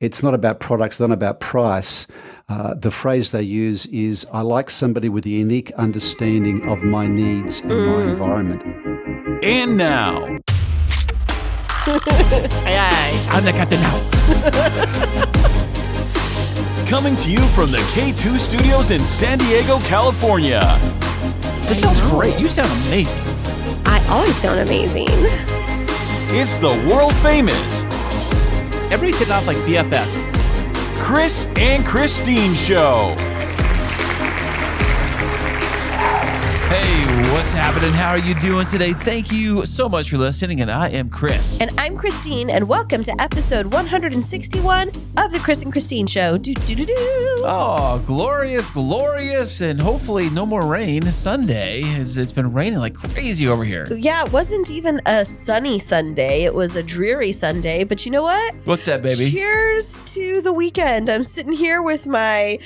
It's not about products, not about price. The phrase they use is, I like somebody with a unique understanding of my needs and my environment. And now, I'm the captain now. coming to you from the K2 studios in San Diego, California. This sounds great. You sound amazing. I always sound amazing. It's the world famous Everybody's hitting off like BFFs. Kris and Kristine Show. Hey, what's happening? How are you doing today? Thank you so much for listening, and I am Kris. And I'm Kristine, and welcome to episode 161 of the Kris and Kristine Show. Oh, glorious, glorious, and hopefully no more rain Sunday, as it's been raining like crazy over here. Yeah, it wasn't even a sunny Sunday. It was a dreary Sunday, but you know what? What's that, baby? Cheers to the weekend. I'm sitting here with my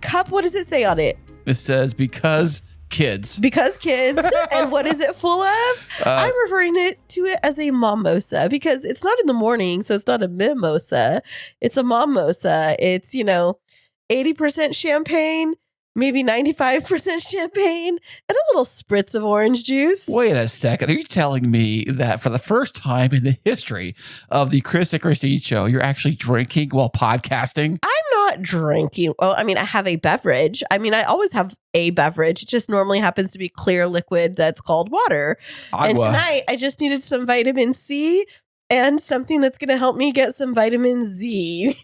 cup. What does it say on it? It says, because kids. Because kids. And what is it full of? I'm referring to it as a mimosa because it's not in the morning, so it's not a mimosa. It's a mimosa. It's, 80% champagne, maybe 95% champagne, and a little spritz of orange juice. Wait a second. Are you telling me that for the first time in the history of the Kris and Kristine Show, you're actually drinking while podcasting? I'm not drinking. Well, I mean, I have a beverage. I mean, I always have a beverage. It just normally happens to be clear liquid that's called water. And tonight, I just needed some vitamin C and something that's going to help me get some vitamin Z.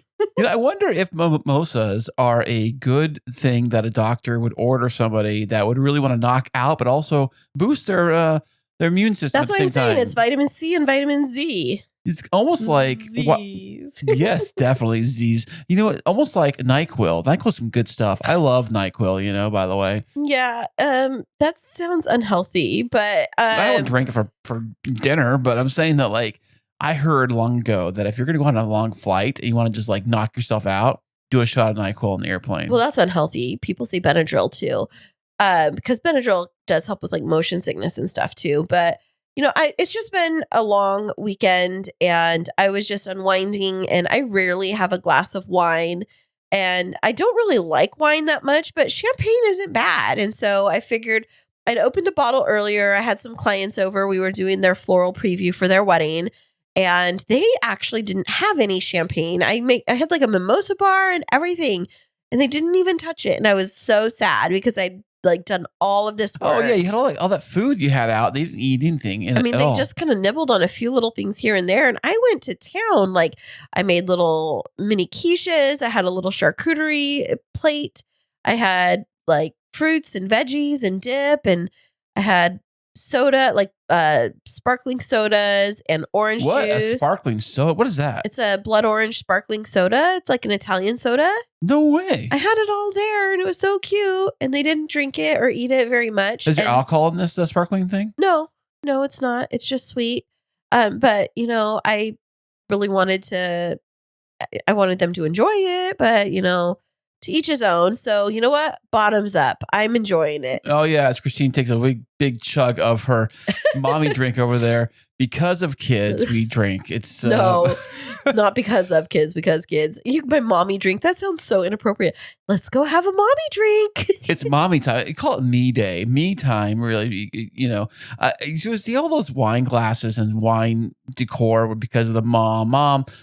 I wonder if mimosas are a good thing that a doctor would order somebody that would really want to knock out, but also boost their immune system. That's what I'm saying. It's vitamin C and vitamin Z. It's almost like yes, definitely Z's. Almost like NyQuil. NyQuil's some good stuff. I love NyQuil. By the way. Yeah, that sounds unhealthy, but I don't drink it for dinner. But I'm saying that I heard long ago that if you're going to go on a long flight and you want to just knock yourself out, do a shot of NyQuil on the airplane. Well, that's unhealthy. People say Benadryl too, because Benadryl does help with motion sickness and stuff too. But it's just been a long weekend and I was just unwinding, and I rarely have a glass of wine, and I don't really like wine that much, but champagne isn't bad. And so I figured I'd opened a bottle earlier. I had some clients over. We were doing their floral preview for their wedding. And they actually didn't have any champagne. I had a mimosa bar and everything, and they didn't even touch it. And I was so sad because I'd done all of this work. Oh yeah, you had all that food you had out. They didn't eat anything. They just kind of nibbled on a few little things here and there. And I went to town. I made little mini quiches. I had a little charcuterie plate. I had fruits and veggies and dip, and I had soda, sparkling sodas and orange juice. A sparkling soda? What is that? It's a blood orange sparkling soda. It's like an Italian soda. No way. I had it all there, and it was so cute. And they didn't drink it or eat it very much. Is there alcohol in this sparkling thing? No, it's not. It's just sweet. But I really wanted them to enjoy it, but to each his own. So you know what? Bottoms up. I'm enjoying it. Oh yeah, as Kristine takes a big chug of her mommy drink over there. Because of kids, we drink. It's no, not because of kids. Because kids. You can buy mommy drink. That sounds so inappropriate. Let's go have a mommy drink. It's mommy time. You call it me day, me time. Really, you see all those wine glasses and wine decor were because of the mom.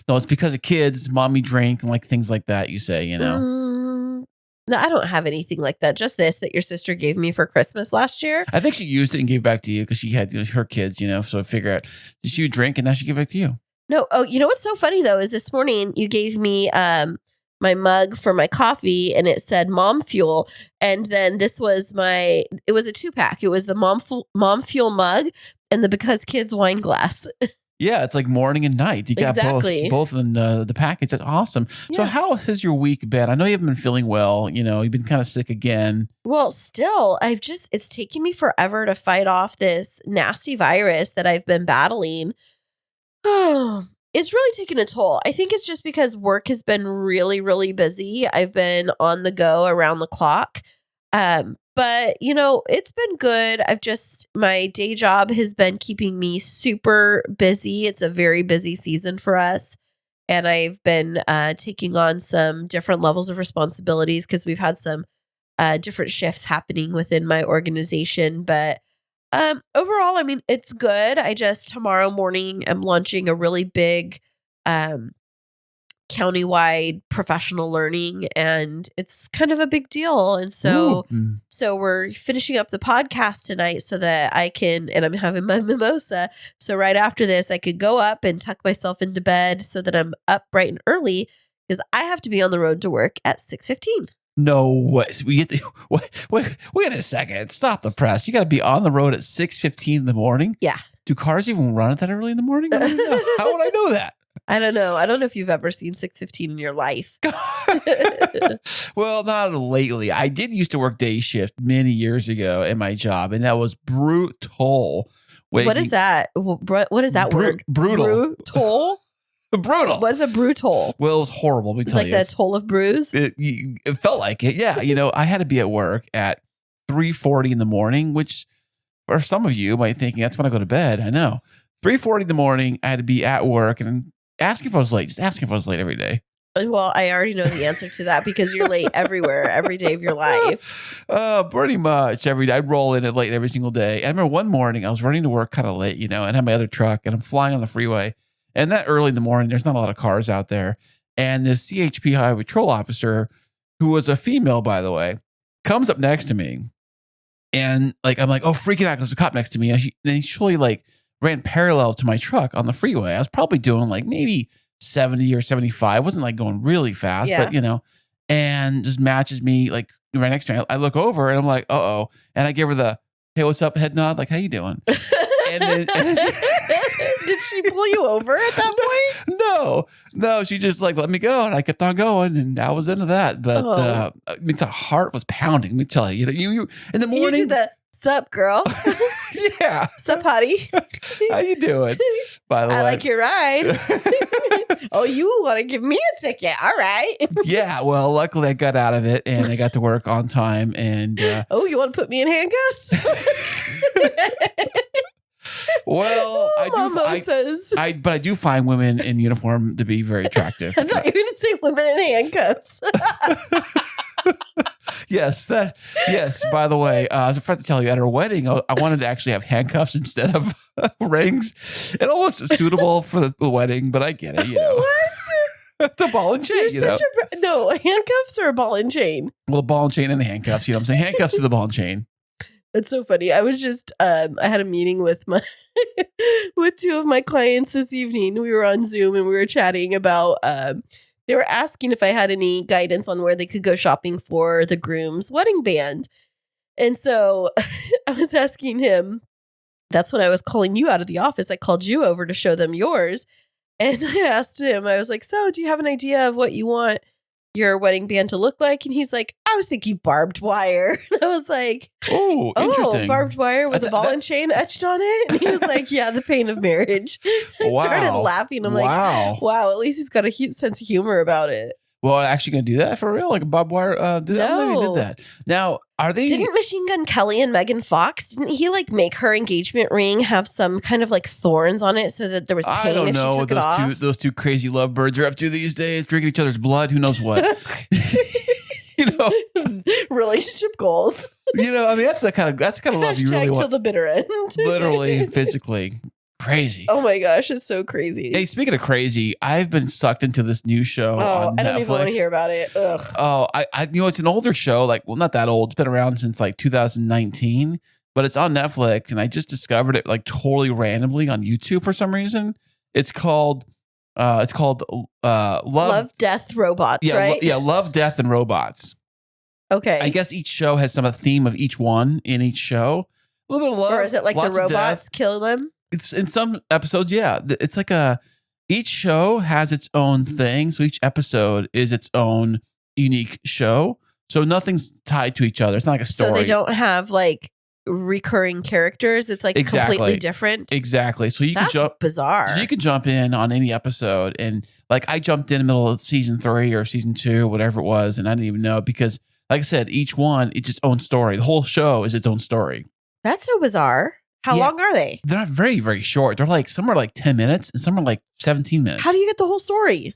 No, it's because of kids. Mommy drink and things like that. You say, No, I don't have anything like that. Just this that your sister gave me for Christmas last year. I think she used it and gave it back to you because she had her kids, so I figure out, did she drink and now she gave it back to you? No. Oh, what's so funny though is this morning you gave me my mug for my coffee and it said Mom Fuel. And then it was a 2-pack. It was the Mom Fuel mug and the Because Kids wine glass. Yeah, it's like morning and night. You got exactly. both in the package. That's awesome. Yeah. So how has your week been? I know you haven't been feeling well. You've been kind of sick again. Well, still, it's taken me forever to fight off this nasty virus that I've been battling. Oh, it's really taken a toll. I think it's just because work has been really, really busy. I've been on the go around the clock. But, it's been good. My day job has been keeping me super busy. It's a very busy season for us. and I've been taking on some different levels of responsibilities because we've had some different shifts happening within my organization. But overall, I mean, it's good. I just tomorrow morning am launching a really big countywide professional learning, and it's kind of a big deal. And so we're finishing up the podcast tonight so that I can, and I'm having my mimosa. So right after this, I could go up and tuck myself into bed so that I'm up bright and early because I have to be on the road to work at 6:15. No way. We get to, wait a second. Stop the press. You got to be on the road at 6:15 in the morning. Yeah. Do cars even run at that early in the morning? I don't know. How would I know that? I don't know. I don't know if you've ever seen 6:15 in your life. Well, not lately. I did used to work day shift many years ago in my job, and that was brutal. What is that? What is that word? Brutal. Brutal? Brutal. What's a brutal? Well, it was horrible. Let me It's tell like you. that toll of brews? It felt like it. Yeah. I had to be at work at 3:40 in the morning, which for some of you might think that's when I go to bed. I know. 3:40 in the morning, I had to be at work, and ask if I was late. Just ask if I was late every day. Well, I already know the answer to that because you're late everywhere, every day of your life. Pretty much every day. I'd roll in at late every single day. I remember one morning I was running to work kind of late, and had my other truck, and I'm flying on the freeway. And that early in the morning, there's not a lot of cars out there. And this CHP highway patrol officer, who was a female, by the way, comes up next to me. And I'm like, oh, freaking out, there's a cop next to me. And he surely ran parallel to my truck on the freeway. I was probably doing maybe 70 or 75. Wasn't going really fast, Yeah. but and just matches me right next to me. I look over and I'm like, uh-oh. And I give her the, hey, what's up, head nod? How you doing? and then Did she pull you over at that point? No, she just let me go, and I kept on going, and I was into that. But my heart was pounding. Let me tell you, you in the morning. You did the sup, girl. Yeah, sup, hottie. How you doing? By the way, I like your ride. Oh, you want to give me a ticket? All right. Yeah. Well, luckily I got out of it, and I got to work on time. And oh, you want to put me in handcuffs? Well, I do find women in uniform to be very attractive. I thought you were going to say women in handcuffs. Yes. By the way, I was about to tell you at our wedding, I wanted to actually have handcuffs instead of rings. It almost is suitable for the wedding, but I get it. What? The ball and chain. No, handcuffs or a ball and chain. Well, ball and chain and the handcuffs. I'm saying handcuffs to the ball and chain. That's so funny. I was just I had a meeting with with two of my clients this evening. We were on Zoom and we were chatting about they were asking if I had any guidance on where they could go shopping for the groom's wedding band. And so I was asking him, that's when I was calling you out of the office. I called you over to show them yours. And I asked him, I was like, so do you have an idea of what you want your wedding band to look like? And he's like, I was thinking barbed wire. And I was like, oh, interesting. Barbed wire with a ball and chain etched on it. And he was like, yeah, the pain of marriage. I started laughing. I'm like, wow, at least he's got a sense of humor about it. Well, actually going to do that for real? Like a barbed wire? I don't know if he did that. Now, are they... Didn't Machine Gun Kelly and Megan Fox, didn't he make her engagement ring have some kind of thorns on it so that there was pain I don't if know she what took it off? those two crazy lovebirds are up to these days, drinking each other's blood. Who knows what? Relationship goals. I mean, that's the kind of love you really want. Till the bitter end. Literally, physically. Crazy. Oh my gosh, it's so crazy. Hey, speaking of crazy, I've been sucked into this new show on Netflix. I don't even want to hear about it. Ugh. Oh, it's an older show, not that old. It's been around since 2019, but it's on Netflix, and I just discovered it totally randomly on YouTube for some reason. It's called Love, Death, Robots, yeah, right? Love, Death, and Robots. Okay. I guess each show has some theme of each one in each show. A little bit of love. Or is it the robots kill them? It's in some episodes, yeah. It's each show has its own thing. So each episode is its own unique show. So nothing's tied to each other. It's not like a story. So they don't have recurring characters. It's completely different. Exactly. So That's bizarre. So you can jump in on any episode. And I jumped in the middle of season 3 or season 2, whatever it was. And I didn't even know because like I said, each one, it's its own story. The whole show is its own story. That's so bizarre. How long are they? They're not very, very short. They're some are 10 minutes and some are 17 minutes. How do you get the whole story.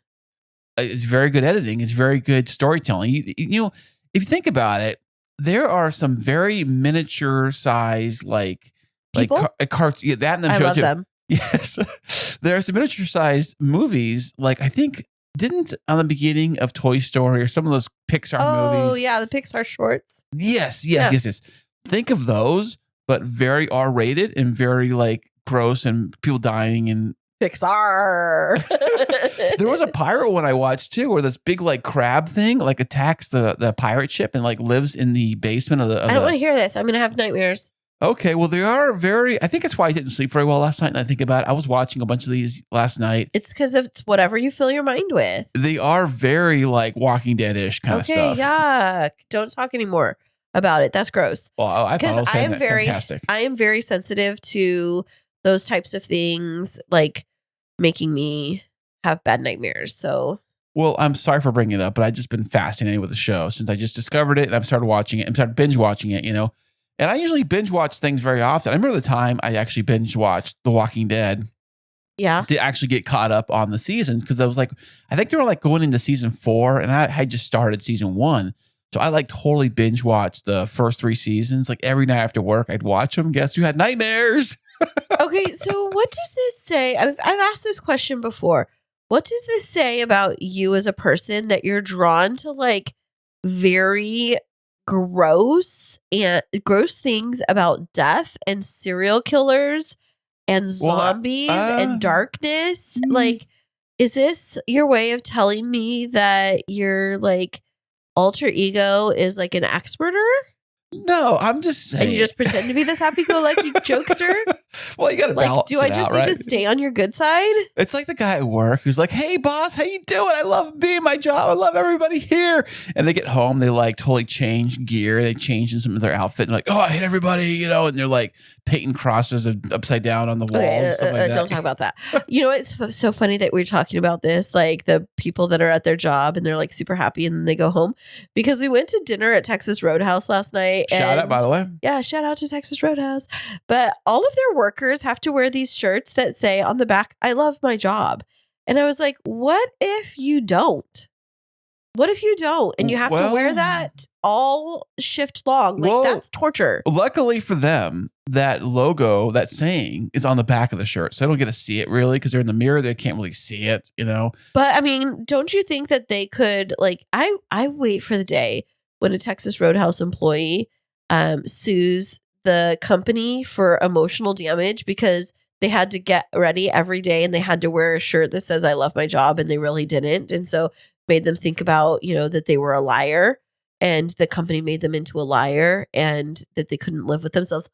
It's very good editing. It's very good storytelling. You know, if you think about it, there are some very miniature size, People? that in the I show love too. them. Yes, there are some miniature sized movies. Like I think didn't on the beginning of Toy Story or some of those Pixar Oh, movies. yeah, the Pixar shorts. Yes. Yeah. Think of those, but very R rated and very like gross and people dying and. Pixar. There was a pirate one I watched too, where this big like crab thing like attacks the pirate ship and like lives in the basement of the. I don't want to hear this. I'm going to have nightmares. Okay, well they are very. I think that's why I didn't sleep very well last night. And I think about it, I was watching a bunch of these last night. It's because it's whatever you fill your mind with. They are very like Walking Dead-ish kind of stuff. Okay, yuck. Don't talk anymore about it. That's gross. Well, I thought it was fantastic. I am very sensitive to those types of things, like making me have bad nightmares. So, well, I'm sorry for bringing it up, but I've just been fascinated with the show since I just discovered it and I've started watching it and started binge watching it, you know. And I usually binge watch things very often. I remember the time I actually binge watched The Walking Dead. Yeah. To actually get caught up on the seasons because I was like, I think they were like going into season 4 and I had just started season 1. So I like totally binge watched the first 3 seasons. Like every night after work, I'd watch them. Guess who had nightmares? Okay, so what does this say? I've asked this question before. What does this say about you as a person that you're drawn to like very gross things about death and serial killers and zombies and darkness? Like, is this your way of telling me that your like alter ego is like an axe murderer? No, I'm just saying. And you just pretend to be this happy-go-lucky jokester? Well, you got to balance do I it just out, need right? to stay on your good side? It's like the guy at work who's like, "Hey, boss, how you doing? I love being my job. I love everybody here." And they get home, they like totally change gear. They change in some of their outfit. And like, "Oh, I hate everybody," you know. And they're like painting crosses upside down on the walls. Okay, stuff like that. Don't talk about that. You know, it's so funny that we're talking about this, like the people that are at their job and they're like super happy and then they go home, because we went to dinner at Texas Roadhouse last night. Shout out, by the way. Yeah, shout out to Texas Roadhouse. But all of their workers have to wear these shirts that say on the back, "I love my job." And I was like, what if you don't? What if you don't? And you have to wear that all shift long? Like, that's torture. Luckily for them, that logo, that saying is on the back of the shirt. So I don't get to see it really because they're in the mirror. They can't really see it, you know? But I mean, don't you think that they could, like, I wait for the day when a Texas Roadhouse employee sues the company for emotional damage because they had to get ready every day and they had to wear a shirt that says "I love my job" and they really didn't. And so made them think about, you know, that they were a liar and the company made them into a liar and that they couldn't live with themselves.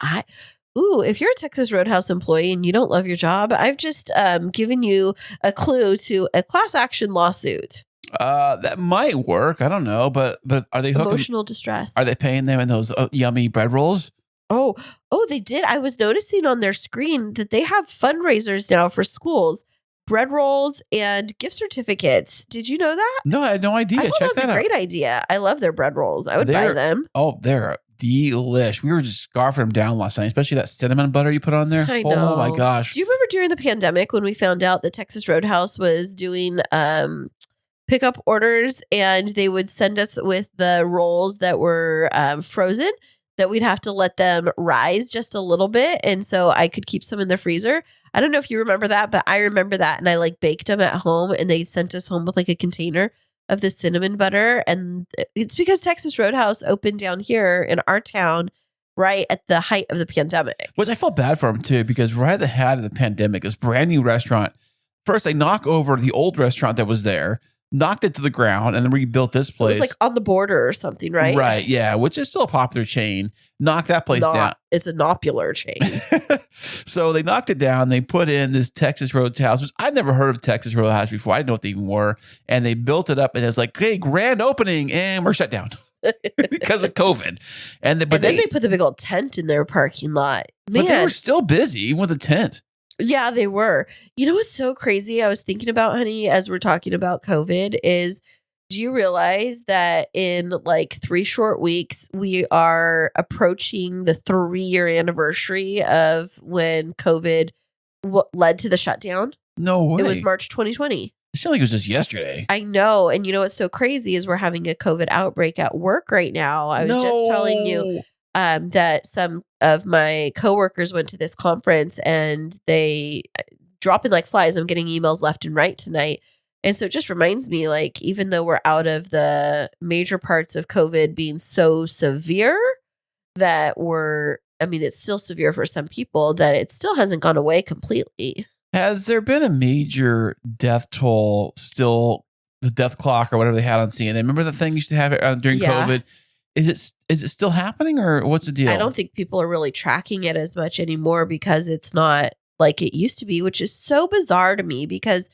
If you're a Texas Roadhouse employee and you don't love your job, I've just given you a clue to a class action lawsuit. That might work. I don't know, but are they emotional distress? Are they paying them in those yummy bread rolls? Oh, they did. I was noticing on their screen that they have fundraisers now for schools, bread rolls and gift certificates. Did you know that? No, I had no idea. I thought that was a great idea. I love their bread rolls. I would buy them. Oh, they're delish. We were just scarfing them down last night, especially that cinnamon butter you put on there. I know. Oh my gosh. Do you remember during the pandemic when we found out that Texas Roadhouse was doing pickup orders and they would send us with the rolls that were frozen, that we'd have to let them rise just a little bit. And so I could keep some in the freezer. I don't know if you remember that, but I remember that. And I like baked them at home and they sent us home with like a container of the cinnamon butter. And it's because Texas Roadhouse opened down here in our town right at the height of the pandemic. Which I felt bad for them too, because right at the height of the pandemic, this brand new restaurant, first they knock over the old restaurant that was there, knocked it to the ground, and then rebuilt this place. It was like on the border or something, right? Right, yeah, which is still a popular chain. Knocked that place down. It's a popular chain. So they knocked it down. They put in this Texas Roadhouse, which I'd never heard of Texas Roadhouse before. I didn't know what they even were. And they built it up, and it was like, hey, grand opening, and we're shut down because of COVID. And then they put the big old tent in their parking lot. Man. But they were still busy, even with the tent. Yeah, they were. You know what's so crazy? I was thinking about, honey, as we're talking about COVID, is do you realize that in like 3 short weeks, we are approaching the 3-year anniversary of when COVID led to the shutdown? No way. It was March 2020. It seemed like it was just yesterday. I know. And you know what's so crazy is we're having a COVID outbreak at work right now. I was just telling you that some of my coworkers went to this conference and they dropping like flies. I'm getting emails left and right tonight. And so it just reminds me, like, even though we're out of the major parts of COVID being so severe that it's still severe for some people, that it still hasn't gone away completely. Has there been a major death toll still, the death clock or whatever they had on CNN? Remember the thing you used to have it during COVID? Is it still happening or what's the deal? I don't think people are really tracking it as much anymore because it's not like it used to be, which is so bizarre to me because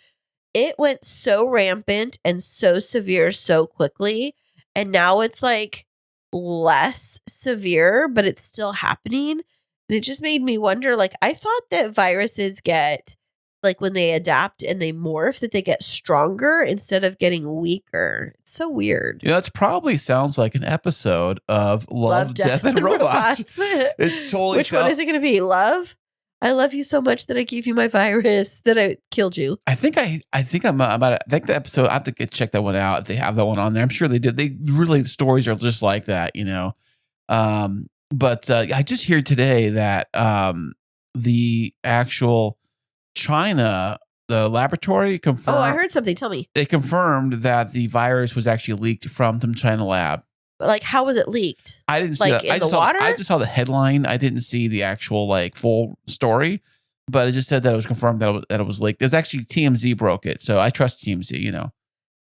it went so rampant and so severe so quickly. And now it's like less severe, but it's still happening. And it just made me wonder, like, I thought that viruses get, like, when they adapt and they morph, that they get stronger instead of getting weaker. It's so weird. You know, it probably sounds like an episode of Love, Death, and Robots. It's totally Which one is it going to be? Love? I love you so much that I gave you my virus, that I killed you. I think the episode, I have to check that one out if they have that one on there. I'm sure they did. They really, the stories are just like that, you know. But I just heard today that the actual China, the laboratory confirmed. Oh, I heard something. Tell me. They confirmed that the virus was actually leaked from the China lab. Like, how was it leaked? I didn't see like that. in the water. I just saw the headline. I didn't see the actual like full story, but it just said that it was confirmed that it was leaked. There's actually TMZ broke it, so I trust TMZ. You know.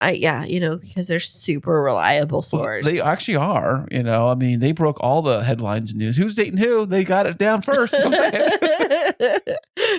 Because they're super reliable source. They actually are, you know. I mean, they broke all the headlines and news. Who's dating who? They got it down first. You know what I'm saying?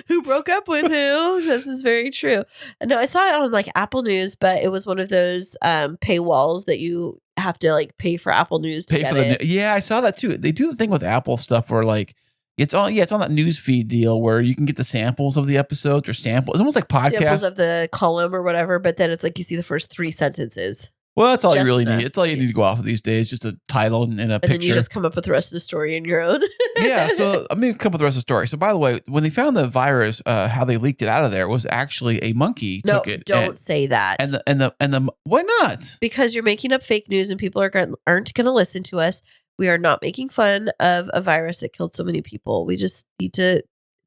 Who broke up with who? This is very true. No, I saw it on like Apple News, but it was one of those paywalls that you have to like pay for Apple News to get it. Yeah, I saw that too. They do the thing with Apple stuff where like it's on that news feed deal where you can get the samples of the episodes or samples. It's almost like podcasts. Samples of the column or whatever, but then it's like you see the first 3 sentences. Well, that's all you Just really enough. need. It's all you need to go off of these days, just a title and a picture. And then you just come up with the rest of the story in your own. Yeah, so I'm going to come up with the rest of the story. So by the way, when they found the virus, how they leaked it out of there was actually a monkey took it. Don't say that. And the why not? Because you're making up fake news and people aren't going to listen to us. We are not making fun of a virus that killed so many people. We just need to,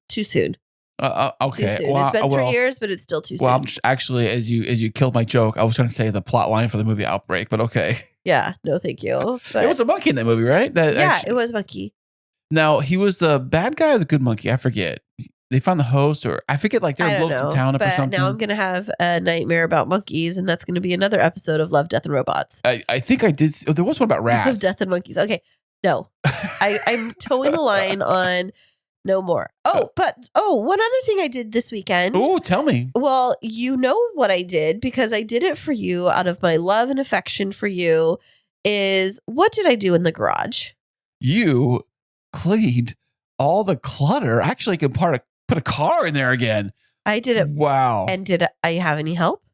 too soon. Okay. Too soon. Well, it's been 3 years, but it's still too soon. Well, actually, as you killed my joke, I was trying to say the plot line for the movie Outbreak, but okay. Yeah, no, thank you. But It was a monkey in that movie, right? it was monkey. Now, he was the bad guy or the good monkey? I forget. They found the host, or I forget, like they're blowing some town up or something. Now I'm going to have a nightmare about monkeys, and that's going to be another episode of Love, Death, and Robots. I think I did. There was one about rats. Love, Death, and Monkeys. Okay, no. I'm towing the line on no more. One other thing I did this weekend. Oh, tell me. Well, you know what I did because I did it for you out of my love and affection for you. Is what did I do in the garage? You cleaned all the clutter. Actually, you can put a car in there again. I did it. Wow. And did I have any help?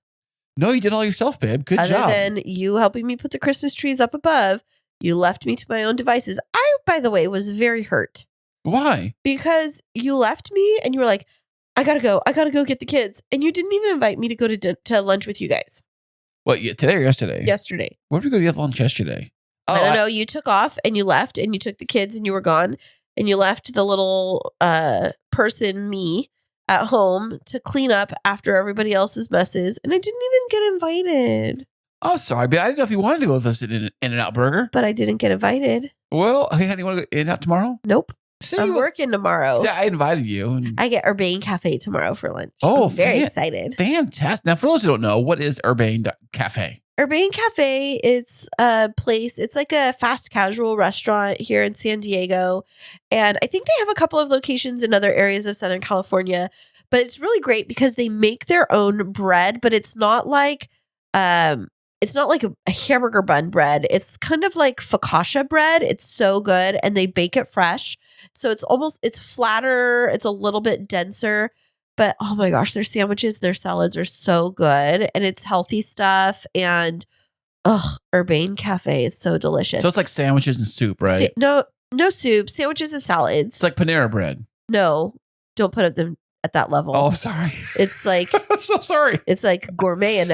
No, you did all yourself, babe. Good job. Other than you helping me put the Christmas trees up above, you left me to my own devices. I, by the way, was very hurt. Why? Because you left me and you were like, I gotta go get the kids. And you didn't even invite me to go to lunch with you guys. What, today or yesterday? Yesterday. Where did we go to get lunch yesterday? Oh, I don't know. You took off and you left and you took the kids and you were gone. And you left the little person, me, at home to clean up after everybody else's messes. And I didn't even get invited. Oh, sorry, but I didn't know if you wanted to go with us at In-N-Out Burger. But I didn't get invited. Well, hey, honey, you want to go In-N-Out tomorrow? Nope. See, I'm working tomorrow. See, I invited you. And I get Urbane Cafe tomorrow for lunch. Oh, I'm very excited. Fantastic. Now, for those who don't know, what is Urbane Cafe? Urbane Cafe, it's a place, it's like a fast casual restaurant here in San Diego. And I think they have a couple of locations in other areas of Southern California. But it's really great because they make their own bread, but it's not like a hamburger bun bread. It's kind of like focaccia bread. It's so good. And they bake it fresh. So it's flatter. It's a little bit denser. But oh my gosh, their sandwiches and their salads are so good. And it's healthy stuff. And Urbane Cafe is so delicious. So it's like sandwiches and soup, right? No soup. Sandwiches and salads. It's like Panera bread. No, don't put them at that level. Oh, sorry. It's like I'm so sorry. it's like gourmet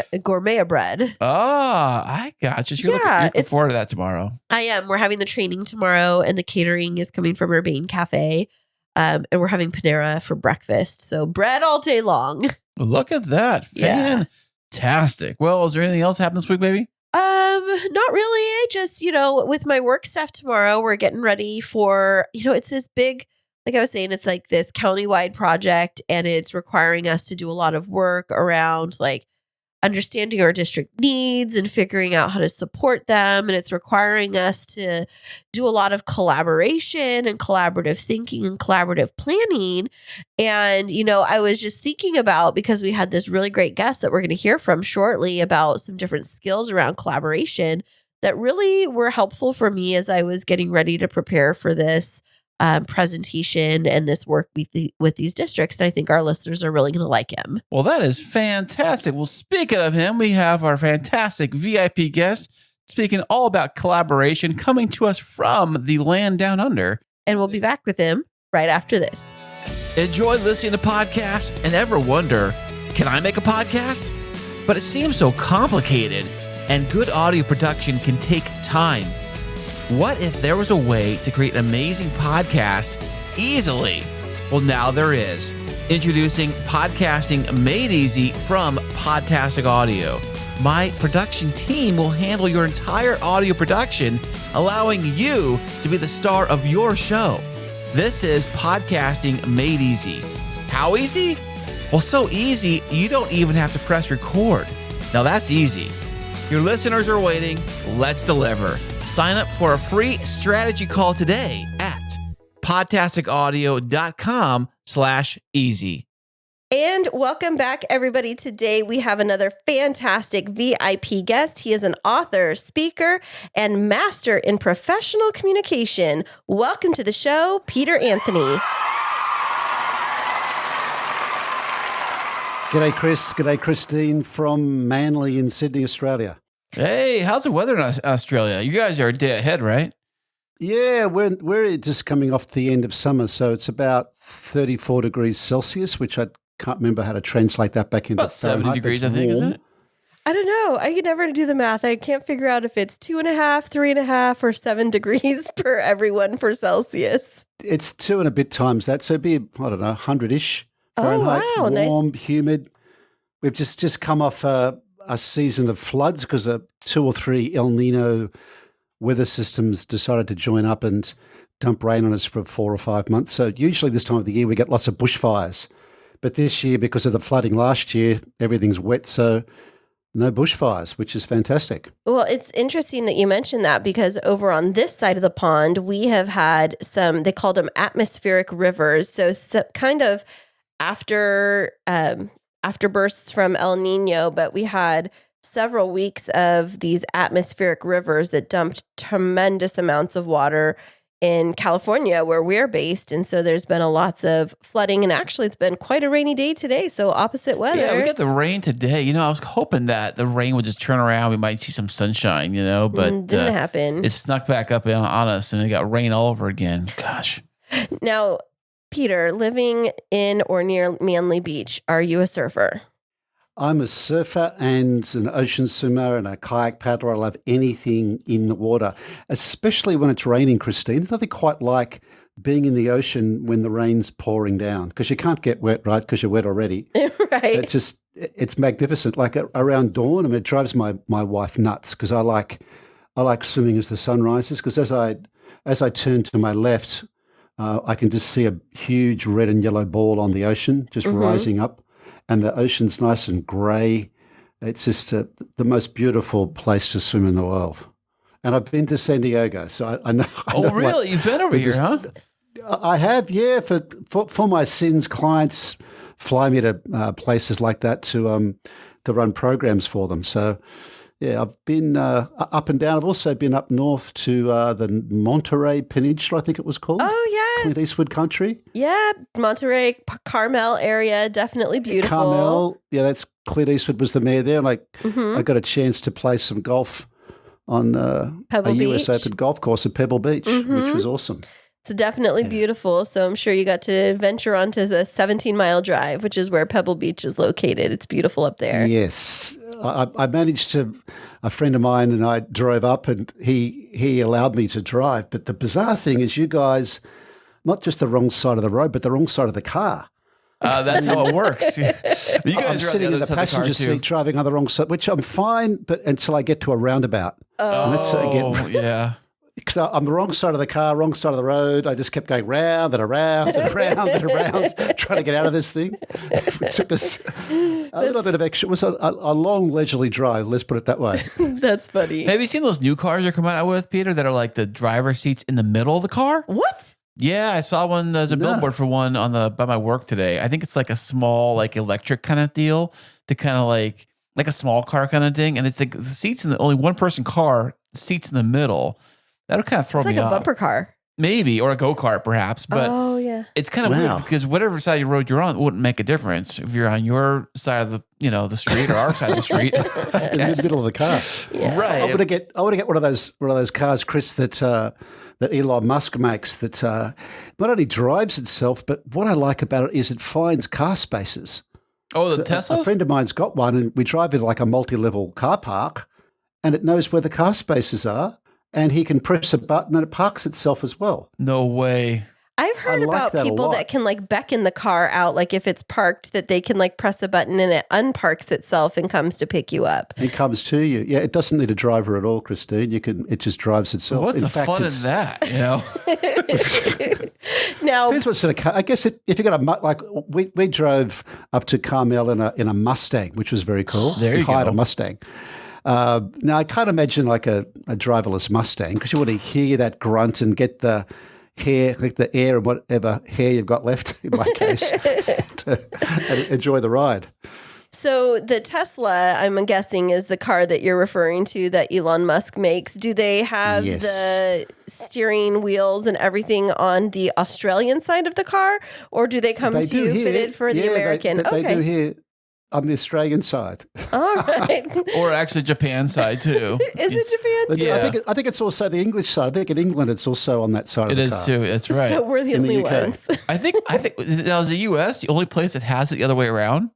bread. Oh, I got you. You're looking forward to that tomorrow. I am. We're having the training tomorrow, and the catering is coming from Urbane Cafe. And we're having Panera for breakfast. So bread all day long. Look at that. Yeah. Fantastic. Well, is there anything else happening this week, baby? Not really. Just, with my work stuff tomorrow, we're getting ready for, it's this big, like I was saying, it's like this countywide project, and it's requiring us to do a lot of work around like understanding our district needs and figuring out how to support them. And it's requiring us to do a lot of collaboration and collaborative thinking and collaborative planning. And, I was just thinking about, because we had this really great guest that we're going to hear from shortly about some different skills around collaboration that really were helpful for me as I was getting ready to prepare for this presentation and this work with these districts. And I think our listeners are really going to like him. Well, that is fantastic. Well, speaking of him, we have our fantastic VIP guest speaking all about collaboration coming to us from the land down under. And we'll be back with him right after this. Enjoy listening to podcasts and ever wonder, can I make a podcast? But it seems so complicated, and good audio production can take time. What if there was a way to create an amazing podcast easily? Well, now there is. Introducing Podcasting Made Easy from Podtastic Audio. My production team will handle your entire audio production, allowing you to be the star of your show. This is Podcasting Made Easy. How easy? Well, so easy, you don't even have to press record. Now that's easy. Your listeners are waiting. Let's deliver. Sign up for a free strategy call today at podtasticaudio.com/easy. And welcome back, everybody. Today we have another fantastic VIP guest. He is an author, speaker, and master in professional communication. Welcome to the show, Peter Anthony. G'day, Kris. G'day, Kristine from Manly in Sydney, Australia. Hey, how's the weather in Australia? You guys are a day ahead, right? Yeah, we're just coming off the end of summer, so it's about 34 degrees Celsius, which I can't remember how to translate that back into About 70 Fahrenheit. degrees, It's I think, warm. isn't it? I don't know. I can never do the math. I can't figure out if it's 2.5, 3.5, or 7 degrees per everyone for Celsius. It's 2 and a bit times that, so it'd be, I don't know, 100-ish Fahrenheit. wow, nice. Warm, humid. We've just come off a season of floods because 2 or 3 El Nino weather systems decided to join up and dump rain on us for 4 or 5 months. So usually this time of the year we get lots of bushfires. But this year, because of the flooding last year, everything's wet, so no bushfires, which is fantastic. Well, it's interesting that you mentioned that, because over on this side of the pond, we have had some, they called them atmospheric rivers. So kind of after bursts from El Nino, but we had several weeks of these atmospheric rivers that dumped tremendous amounts of water in California, where we're based. And so there's been lots of flooding, and actually it's been quite a rainy day today. So opposite weather. Yeah, we got the rain today. I was hoping that the rain would just turn around. We might see some sunshine, but didn't happen. It snuck back up on us, and it got rain all over again. Gosh. Now, Peter, living in or near Manly Beach, are you a surfer? I'm a surfer and an ocean swimmer and a kayak paddler. I love anything in the water, especially when it's raining, Kristine. There's nothing quite like being in the ocean when the rain's pouring down, because you can't get wet, right? Because you're wet already. Right. It's magnificent. Like around dawn, it drives my wife nuts, because I like swimming as the sun rises, because as I turn to my left, I can just see a huge red and yellow ball on the ocean just rising up. And the ocean's nice and grey. It's just the most beautiful place to swim in the world. And I've been to San Diego, so I know. Oh, really? You've been over here, huh? I have, yeah. For my sins, clients fly me to places like that to run programs for them. So, yeah, I've been up and down. I've also been up north to the Monterey Peninsula, I think it was called. Oh, yes. Clint Eastwood country. Yeah, Monterey, Carmel area, definitely beautiful. Carmel, yeah, that's Clint Eastwood was the mayor there, and I got a chance to play some golf on a Pebble US Beach. Open golf course at Pebble Beach, which was awesome. It's definitely beautiful. So I'm sure you got to venture onto the 17-mile drive, which is where Pebble Beach is located. It's beautiful up there. Yes. I managed to, a friend of mine and I drove up and he allowed me to drive. But the bizarre thing is you guys, not just the wrong side of the road, but the wrong side of the car. That's how it works. You guys I'm are sitting in the passenger seat driving on the wrong side, which I'm fine, but until I get to a roundabout. Oh, yeah. Because I'm the wrong side of the car, wrong side of the road. I just kept going round and around and around and around, trying to get out of this thing. It took us a little bit of extra. It was a long, leisurely drive, let's put it that way. That's funny. Have you seen those new cars they're coming out with, Peter, that are like the driver's seats in the middle of the car? What? Yeah, I saw one. There's a billboard for one by my work today. I think it's like a small, like electric kind of deal to kind of like a small car kind of thing. And it's like the seats in the only one person car, seats in the middle. That'll kind of throw me off. It's like a bumper car. Maybe, or a go-kart perhaps. But it's kind of weird because whatever side of the road you're on, it wouldn't make a difference if you're on your side of the street or our side of the street. In the middle of the car. Yeah. Right. I want to get one of those cars, Kris, that Elon Musk makes that not only drives itself, but what I like about it is it finds car spaces. Oh, the Tesla? A friend of mine's got one, and we drive in like a multi-level car park, and it knows where the car spaces are, and he can press a button and it parks itself as well. No way. I've heard about people that can like beckon the car out, like if it's parked, that they can like press a button and it unparks itself and comes to pick you up. It comes to you. Yeah, it doesn't need a driver at all, Kristine. It just drives itself. What's the fun in that? Now, depends what sort of car. I guess if you got we drove up to Carmel in a Mustang, which was very cool. There you go. Hired a Mustang. Now I can't imagine like a driverless Mustang because you want to hear that grunt and get the hair, like the air and whatever hair you've got left, in my case, to enjoy the ride. So the Tesla, I'm guessing, is the car that you're referring to that Elon Musk makes. Do they have the steering wheels and everything on the Australian side of the car, or do they come to you fitted for the American? They do here on the Australian side. All right. Or actually Japan side too. Is it Japan too? Yeah. I think it's also the English side. I think in England it's also on that side of the car. It is too. That's right. So we're the only ones. I think now is the US the only place that has it the other way around?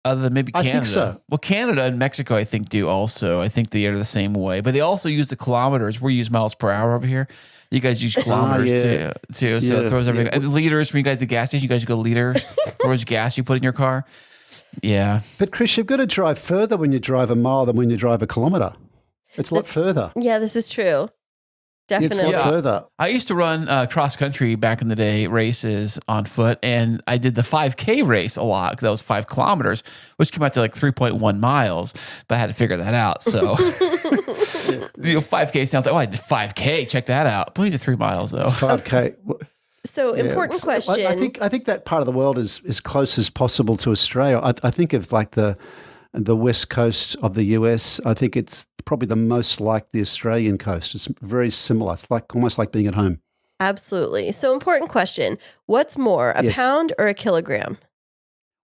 Other than maybe Canada. I think so. Well, Canada and Mexico, I think, do also. I think they are the same way. But they also use the kilometers. We use miles per hour over here. You guys use kilometers too. So it throws everything. And liters, when you guys at the gas station, you guys go liters for how much gas you put in your car. Yeah. But Kris, you've got to drive further when you drive a mile than when you drive a kilometre. It's a lot further. Yeah, this is true. Definitely. It's a lot further. I used to run cross country back in the day, races on foot, and I did the 5K race a lot because that was 5 kilometers, which came out to like 3.1 miles. But I had to figure that out. So 5K sounds like, I did 5K. Check that out. But we did 3 miles though. 5K. So important question. I think that part of the world is as close as possible to Australia. I think of like the west coast of the US. I think it's probably the most like the Australian coast. It's very similar. It's like almost like being at home. Absolutely. So important question. What's more, a pound or a kilogram?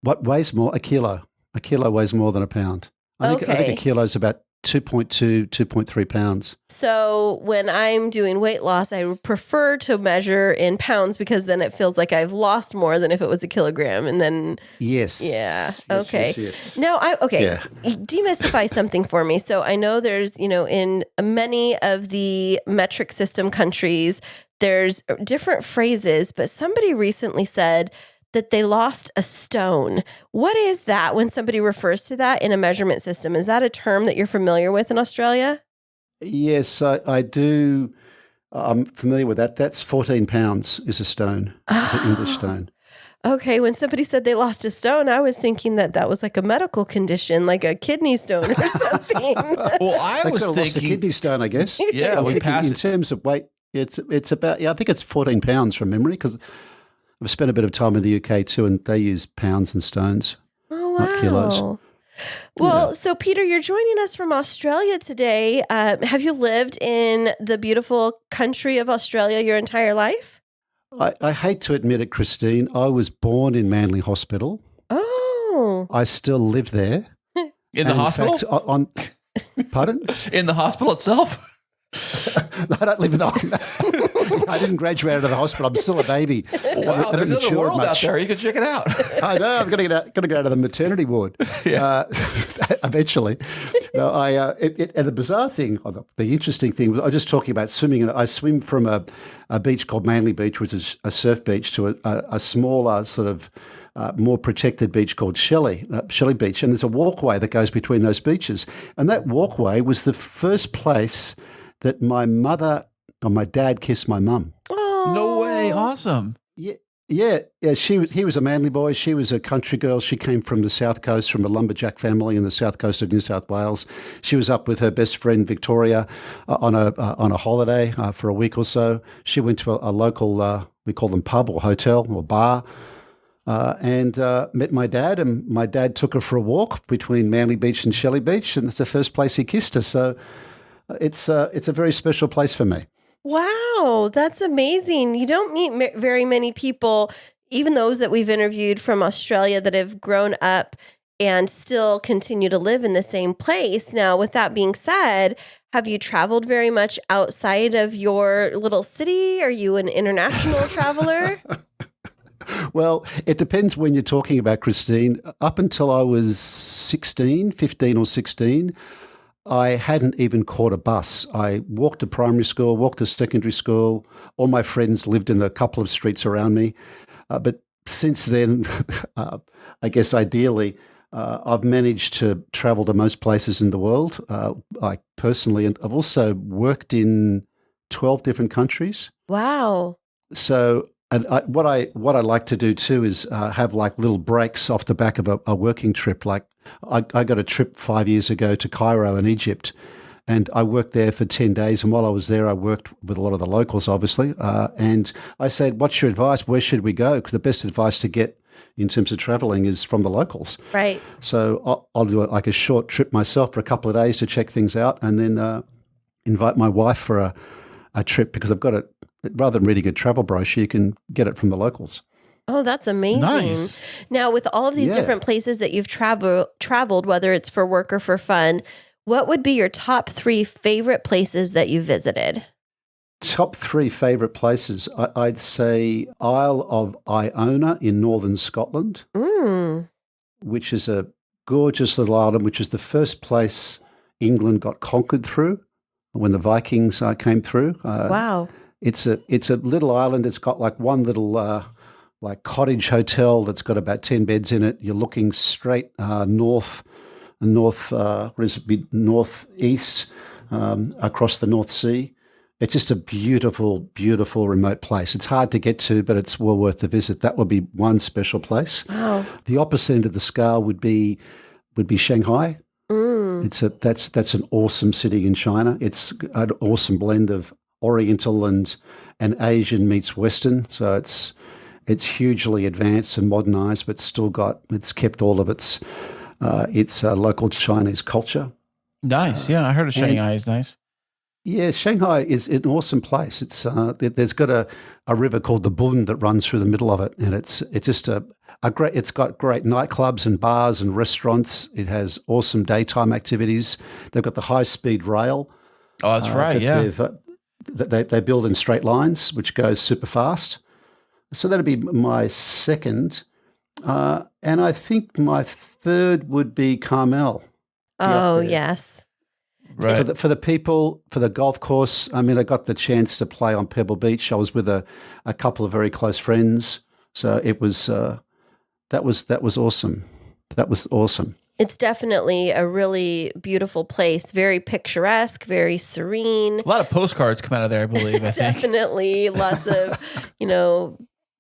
What weighs more? A kilo. A kilo weighs more than a pound. I think a kilo is about 2.2, 2.3 pounds. So when I'm doing weight loss, I would prefer to measure in pounds because then it feels like I've lost more than if it was a kilogram. And then yes, okay. Yes. Now demystify something for me. So I know there's in many of the metric system countries, there's different phrases, but somebody recently said that they lost a stone. What is that when somebody refers to that in a measurement system? Is that a term that you're familiar with in Australia? Yes, I do. I'm familiar with that. That's 14 pounds is a stone. It's an English stone. Okay, when somebody said they lost a stone, I was thinking that was like a medical condition, like a kidney stone or something. Well, I was thinking lost a kidney stone, I guess. Yeah, we passed in terms of weight. It's about I think it's 14 pounds from memory because I've spent a bit of time in the UK too, and they use pounds and stones, not kilos. Well, so Peter, you're joining us from Australia today. Have you lived in the beautiful country of Australia your entire life? I hate to admit it, Kristine. I was born in Manly Hospital. Oh. I still live there. In the hospital? Fact, pardon? In the hospital itself? No, I don't live in the hospital. I didn't graduate out of the hospital. I'm still a baby. Wow, there's another world out there. You can check it out. I know. I'm going to get out of the maternity ward eventually. No, and the bizarre thing, or the interesting thing, I was just talking about swimming, and I swim from a beach called Manly Beach, which is a surf beach, to a smaller sort of more protected beach called Shelley Beach, and there's a walkway that goes between those beaches, and that walkway was the first place that my mother or my dad kissed my mum. No way. Awesome. Yeah. He was a Manly boy. She was a country girl. She came from the south coast, from a lumberjack family in the south coast of New South Wales. She was up with her best friend Victoria on a holiday for a week or so. She went to a local, we call them pub or hotel or bar, and met my dad. And my dad took her for a walk between Manly Beach and Shelley Beach, and that's the first place he kissed her. So it's a very special place for me. Wow, that's amazing. You don't meet very many people, even those that we've interviewed from Australia, that have grown up and still continue to live in the same place. Now, with that being said, have you traveled very much outside of your little city? Are you an international traveler? Well, it depends when you're talking about, Kristine. Up until I was 15 or 16, I hadn't even caught a bus. I walked to primary school, walked to secondary school. All my friends lived in a couple of streets around me. But since then, I guess ideally, I've managed to travel to most places in the world, I personally. And I've also worked in 12 different countries. Wow. So what I like to do too is have like little breaks off the back of a working trip. Like I got a trip 5 years ago to Cairo in Egypt, and I worked there for 10 days. And while I was there, I worked with a lot of the locals, obviously. And I said, "What's your advice? Where should we go?" Because the best advice to get in terms of traveling is from the locals. Right. So I'll do like a short trip myself for a couple of days to check things out, and then invite my wife for a trip, because I've got it. Rather than reading a travel brochure, you can get it from the locals. Oh, that's amazing. Nice. Now, with all of these different places that you've traveled, whether it's for work or for fun, what would be your top 3 favorite places that you visited? Top 3 favorite places, I'd say Isle of Iona in northern Scotland, which is a gorgeous little island, which is the first place England got conquered through when the Vikings came through. Wow. It's a little island. It's got like one little like cottage hotel that's got about 10 beds in it. You're looking straight northeast across the North Sea. It's just a beautiful, beautiful remote place. It's hard to get to, but it's well worth the visit. That would be one special place. Wow. The opposite end of the scale would be Shanghai. That's an awesome city in China. It's an awesome blend of Oriental and Asian meets Western, so it's hugely advanced and modernized, but it's kept all of its local Chinese culture. Nice. Yeah, I heard of Shanghai is nice. Yeah, Shanghai is an awesome place. It's there's got a river called the Bund that runs through the middle of it, and it's just a great. It's got great nightclubs and bars and restaurants. It has awesome daytime activities. They've got the high speed rail. Oh, that's right. Yeah. They build in straight lines, which goes super fast. So that'd be my second. And I think my third would be Carmel. Oh, yes. Right. For the people, for the golf course, I mean, I got the chance to play on Pebble Beach. I was with a couple of very close friends. So it was, that was awesome. That was awesome. It's definitely a really beautiful place, very picturesque, very serene. A lot of postcards come out of there, I believe. I think. Definitely lots of,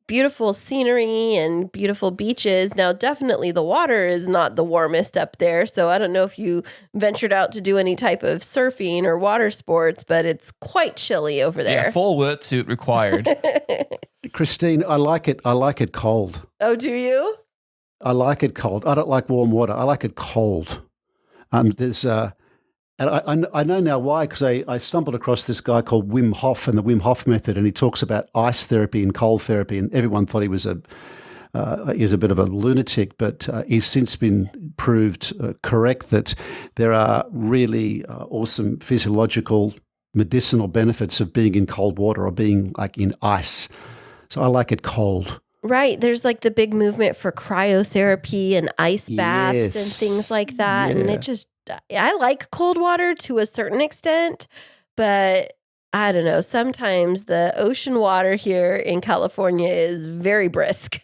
beautiful scenery and beautiful beaches. Now, definitely the water is not the warmest up there. So I don't know if you ventured out to do any type of surfing or water sports, but it's quite chilly over there. Yeah, full wetsuit required. Kristine, I like it cold. Oh, do you? I like it cold. I don't like warm water. I like it cold. And I know now why, because I stumbled across this guy called Wim Hof and the Wim Hof method, and he talks about ice therapy and cold therapy, and everyone thought he was a bit of a lunatic, but he's since been proved correct that there are really awesome physiological medicinal benefits of being in cold water or being like in ice. So I like it cold. Right. There's like the big movement for cryotherapy and ice baths and Yes. things like that. And Yeah. it just, I like cold water to a certain extent, but I don't know. Sometimes the ocean water here in California is very brisk.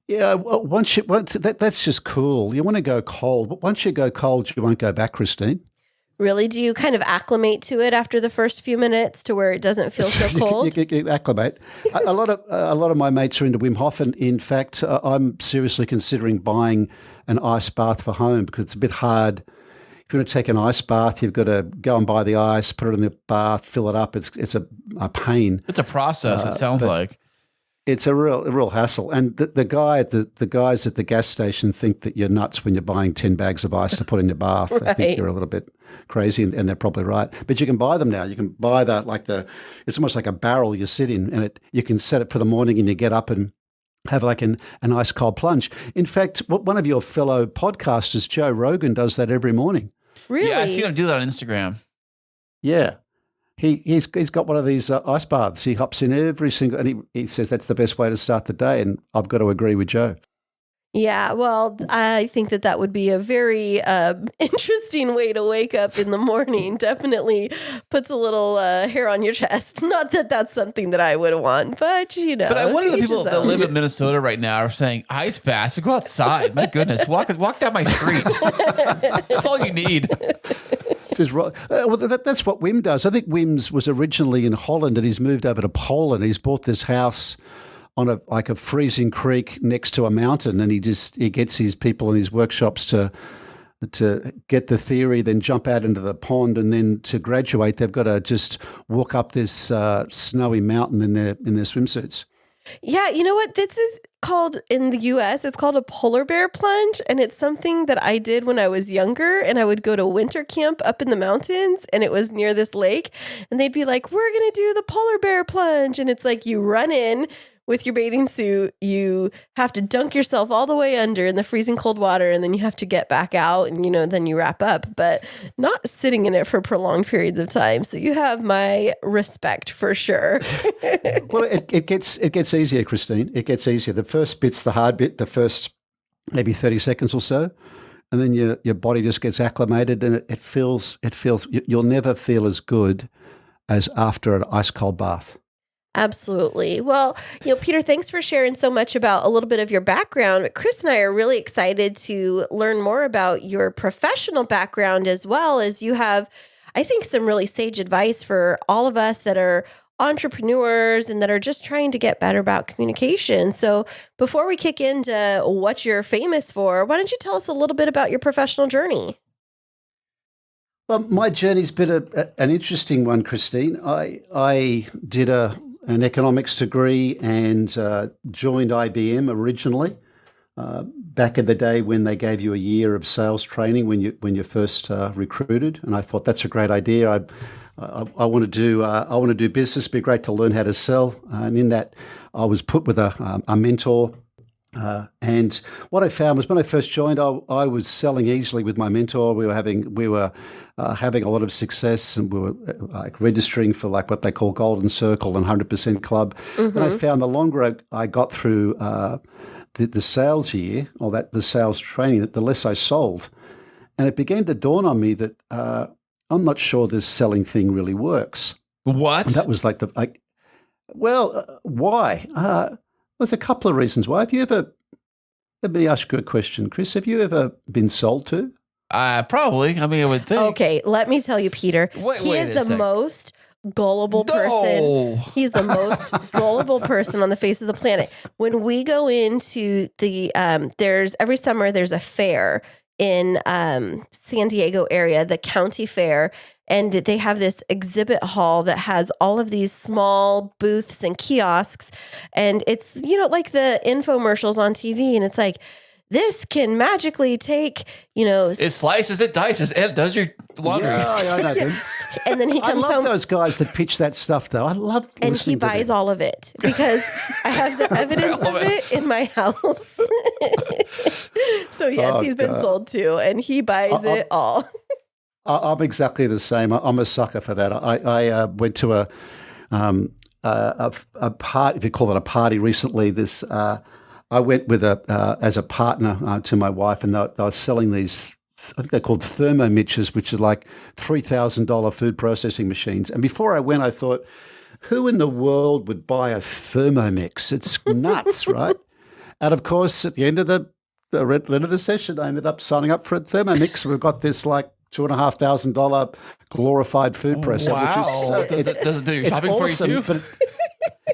Yeah, well, that's just cool. You want to go cold, but once you go cold, you won't go back, Kristine. Really? Do you kind of acclimate to it after the first few minutes to where it doesn't feel so cold? You acclimate. A lot of my mates are into Wim Hof, and in fact, I'm seriously considering buying an ice bath for home because it's a bit hard. If you want to take an ice bath, you've got to go and buy the ice, put it in the bath, fill it up. It's a pain. It's a process. It sounds like. It's a real hassle. And the guys at the gas station think that you're nuts when you're buying 10 bags of ice to put in your bath. Right. I think you're a little bit crazy, and they're probably right. But you can buy them now. You can buy it's almost like a barrel you sit in, and you can set it for the morning, and you get up and have like an ice cold plunge. In fact, one of your fellow podcasters, Joe Rogan, does that every morning. Really? Yeah, I seen him do that on Instagram. Yeah. He's got one of these ice baths. He hops in every single, and he says that's the best way to start the day. And I've got to agree with Joe. Yeah, well, I think that would be a very interesting way to wake up in the morning. Definitely puts a little hair on your chest. Not that that's something that I would want, but But I wonder to the each people his that own. live in Minnesota right now are saying ice baths. Go outside. My goodness, walk down my street. That's all you need. Well, that's what Wim does. I think Wim's was originally in Holland, and he's moved over to Poland. He's bought this house on a freezing creek next to a mountain, and he gets his people in his workshops to get the theory, then jump out into the pond, and then to graduate, they've got to just walk up this snowy mountain in their swimsuits. Yeah, you know what? This is called in the US, it's called a polar bear plunge. And it's something that I did when I was younger. And I would go to winter camp up in the mountains, and it was near this lake. And they'd be like, we're going to do the polar bear plunge. And it's like you run in with your bathing suit, you have to dunk yourself all the way under in the freezing cold water, and then you have to get back out, and then you wrap up, but not sitting in it for prolonged periods of time. So you have my respect for sure. Well, it gets easier, Kristine. It gets easier. The first bit's the hard bit, the first maybe 30 seconds or so, and then your body just gets acclimated, and it feels you'll never feel as good as after an ice cold bath. Absolutely. Well, Peter, thanks for sharing so much about a little bit of your background. Kris and I are really excited to learn more about your professional background, as well as you have, I think, some really sage advice for all of us that are entrepreneurs and that are just trying to get better about communication. So before we kick into what you're famous for, why don't you tell us a little bit about your professional journey? Well, my journey's been an interesting one, Kristine. I did an economics degree and joined IBM originally back in the day when they gave you a year of sales training when you first recruited, and I thought that's a great idea. I want to do business. It'd be great to learn how to sell, and in that I was put with a mentor. And what I found was when I first joined, I was selling easily with my mentor. We were having a lot of success, and we were like registering for like what they call Golden Circle and 100% Club. Mm-hmm. And I found the longer I got through the sales year or the sales training, that the less I sold. And it began to dawn on me that I'm not sure this selling thing really works. What? And that was like why? There's a couple of reasons why. Let me ask you a question, Kris. Have you ever been sold to? Probably. I mean, I would think. Okay, let me tell you, Peter. He is the most gullible person. He's the most gullible person on the face of the planet. When we go into every summer there's a fair in San Diego area, the county fair, and they have this exhibit hall that has all of these small booths and kiosks, and it's like the infomercials on TV, and it's like, this can magically take, it slices, it dices, and it does your laundry. Yeah, I know them. And then he comes I love home. those guys that pitch that stuff, though. I love And listening he to buys them. all of it because I have the evidence of it in my house. So yes, he's been sold to, and he buys it all. I'm exactly the same. I'm a sucker for that. I went to a party, if you call it a party, recently. I went with as a partner to my wife, and they were selling these. I think they're called Thermomixes, which are like $3,000 food processing machines. And before I went, I thought, who in the world would buy a Thermomix? It's nuts, right? And of course, at the end of the session, I ended up signing up for a Thermomix. We've got this like $2,500 glorified food processor, which is does it do your shopping awesome, for you too? but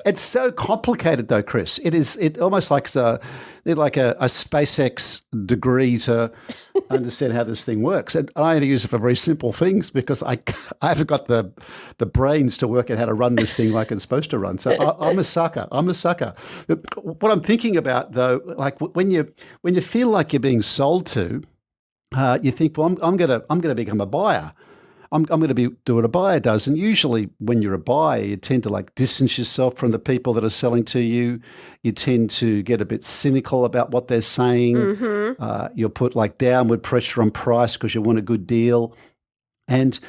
it's so complicated, though, Kris. It almost like a SpaceX degree to understand how this thing works. And I only use it for very simple things because I haven't got the brains to work out how to run this thing like it's supposed to run. So I'm a sucker. I'm a sucker. What I'm thinking about, though, like when you feel like you're being sold to, you think, well, I'm going to become a buyer. I'm going to do what a buyer does. And usually when you're a buyer, you tend to like distance yourself from the people that are selling to you. You tend to get a bit cynical about what they're saying. Mm-hmm. You'll put like downward pressure on price because you want a good deal. And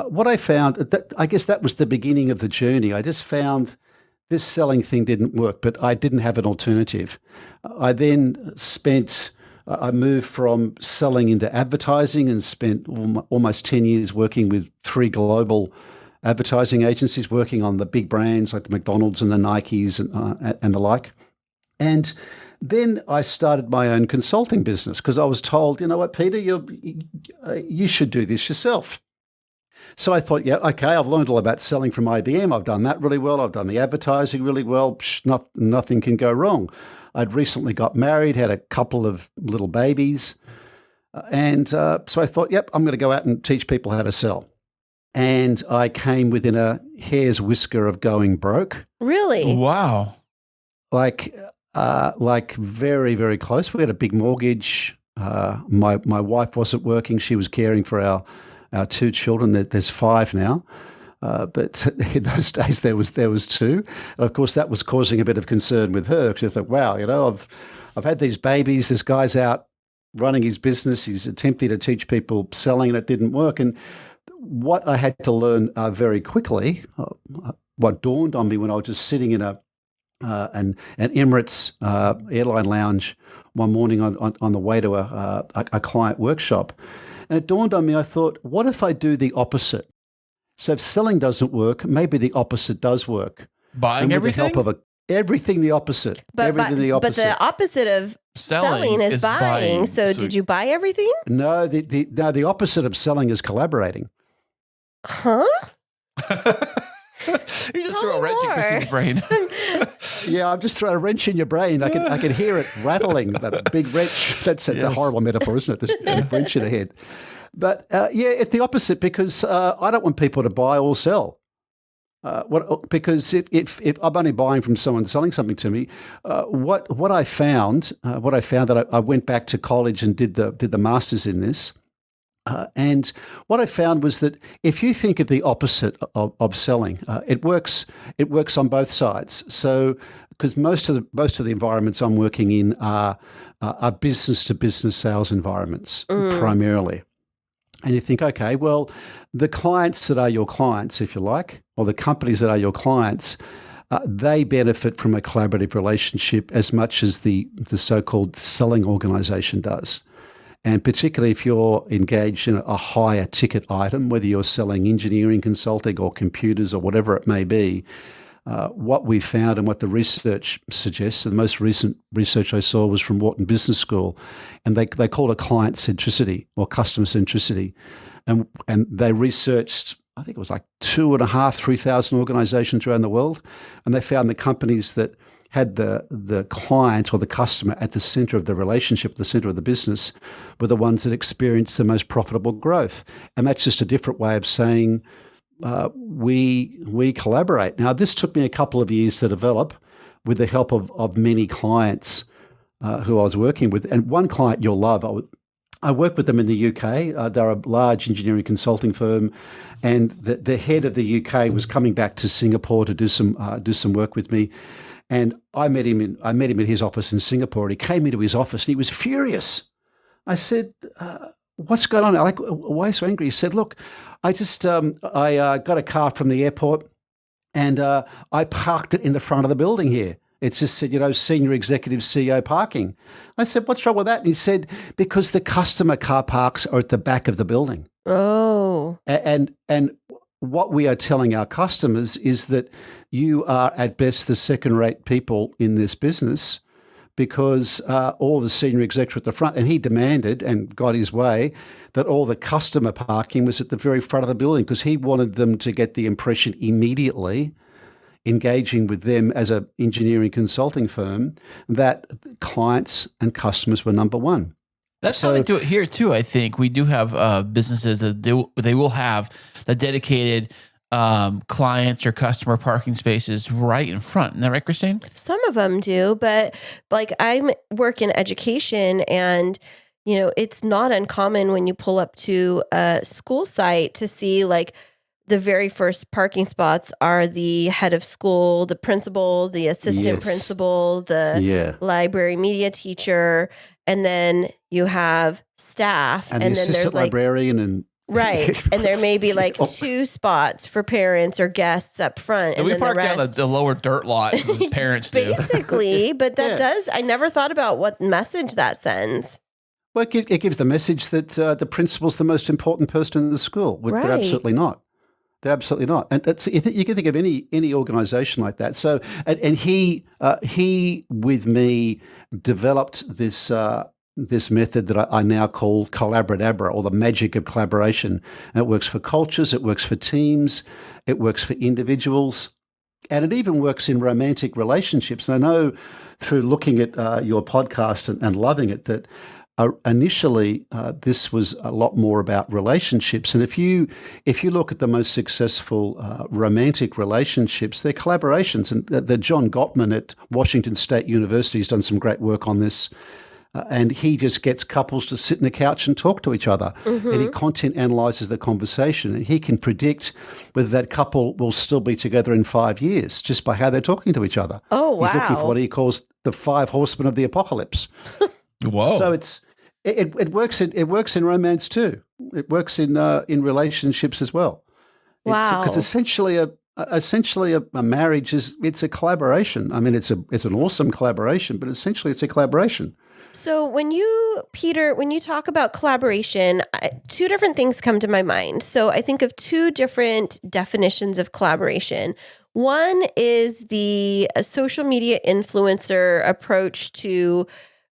what I found, I guess that was the beginning of the journey. I just found this selling thing didn't work, but I didn't have an alternative. I then I moved from selling into advertising and spent almost 10 years working with 3 global advertising agencies, working on the big brands like the McDonald's and the Nikes and the like. And then I started my own consulting business because I was told, you know what, Peter, you should do this yourself. So I thought, yeah, okay, I've learned all about selling from IBM. I've done that really well. I've done the advertising really well. Nothing can go wrong. I'd recently got married, had a couple of little babies. And so I thought, yep, I'm going to go out and teach people how to sell. And I came within a hair's whisker of going broke. Really? Wow. Like very, very close. We had a big mortgage. My wife wasn't working. She was caring for our 2 children. There's 5 now. But in those days, there was 2, and of course that was causing a bit of concern with her. She thought, "Wow, I've had these babies. This guy's out running his business. He's attempting to teach people selling, and it didn't work." And what I had to learn very quickly, what dawned on me when I was just sitting in an Emirates airline lounge one morning on the way to a client workshop, and it dawned on me. I thought, what if I do the opposite? So if selling doesn't work, maybe the opposite does work. Buying everything? Everything the opposite. Everything the opposite. But the opposite of selling is buying. So did you buy everything? No, the opposite of selling is collaborating. Huh? You just threw a wrench in Kristine's brain. Yeah, I've just thrown a wrench in your brain. I can hear it rattling. That big wrench. That's a horrible metaphor, isn't it? The wrench in the head. But it's the opposite because I don't want people to buy or sell. Because if I'm only buying from someone selling something to me, what I found that I went back to college and did the masters in this, and what I found was that if you think of the opposite of selling, it works on both sides. So because most of the environments I'm working in are business to business sales environments primarily. And you think, okay, well, the clients that are your clients, if you like, or the companies that are your clients, they benefit from a collaborative relationship as much as the so-called selling organization does. And particularly if you're engaged in a higher ticket item, whether you're selling engineering consulting or computers or whatever it may be, what we found and what the research suggests, and the most recent research I saw was from Wharton Business School, and they call it client centricity or customer centricity. And they researched, I think it was like 3,000 organizations around the world, and they found the companies that had the client or the customer at the center of the relationship, the center of the business, were the ones that experienced the most profitable growth. And that's just a different way of saying, we collaborate. Now, this took me a couple of years to develop with the help of many clients who I was working with. And one client you'll love, I worked with them in the UK. They're a large engineering consulting firm, and the head of the UK was coming back to Singapore to do some work with me. And I met him in his office in Singapore. And he came into his office and he was furious. I said, what's going on? I'm like, why so angry? He said, look, I just, I got a car from the airport and I parked it in the front of the building here. It just said, senior executive CEO parking. I said, what's wrong with that? And he said, because the customer car parks are at the back of the building. Oh. And what we are telling our customers is that you are at best the second-rate people in this business because all the senior execs are at the front. And he demanded and got his way that all the customer parking was at the very front of the building because he wanted them to get the impression immediately, engaging with them as an engineering consulting firm, that clients and customers were number one. That's how they do it here too. I think we do have businesses that they will have the dedicated clients or customer parking spaces right in front. Isn't that right, Kristine? Some of them do, but like I work in education and it's not uncommon when you pull up to a school site to see like the very first parking spots are the head of school, the principal, the assistant principal, the library media teacher, and then you have staff. And then there's like librarian and right. And there may be like 2 spots for parents or guests up front. And we park down the lower dirt lot as parents do. Basically, but that I never thought about what message that sends. Well, it gives the message that the principal's the most important person in the school. Right. They're absolutely not. They're absolutely not. And you can think of any organization like that. So, and he with me developed this method that I now call Collabradabra, or the magic of collaboration. And it works for cultures, it works for teams, it works for individuals, and it even works in romantic relationships. And I know through looking at your podcast and loving it that initially this was a lot more about relationships. And if you look at the most successful romantic relationships, they're collaborations. And the John Gottman at Washington State University has done some great work on this. And he just gets couples to sit on the couch and talk to each other. Mm-hmm. And he content analyzes the conversation. And he can predict whether that couple will still be together in 5 years just by how they're talking to each other. Oh, wow. He's looking for what he calls the 5 horsemen of the apocalypse. Whoa. So it works in romance too. It works in relationships as well. Wow. Because essentially a marriage it's a collaboration. I mean, it's an awesome collaboration, but essentially it's a collaboration. So Peter, when you talk about collaboration, 2 different things come to my mind. So I think of 2 different definitions of collaboration. One is the social media influencer approach to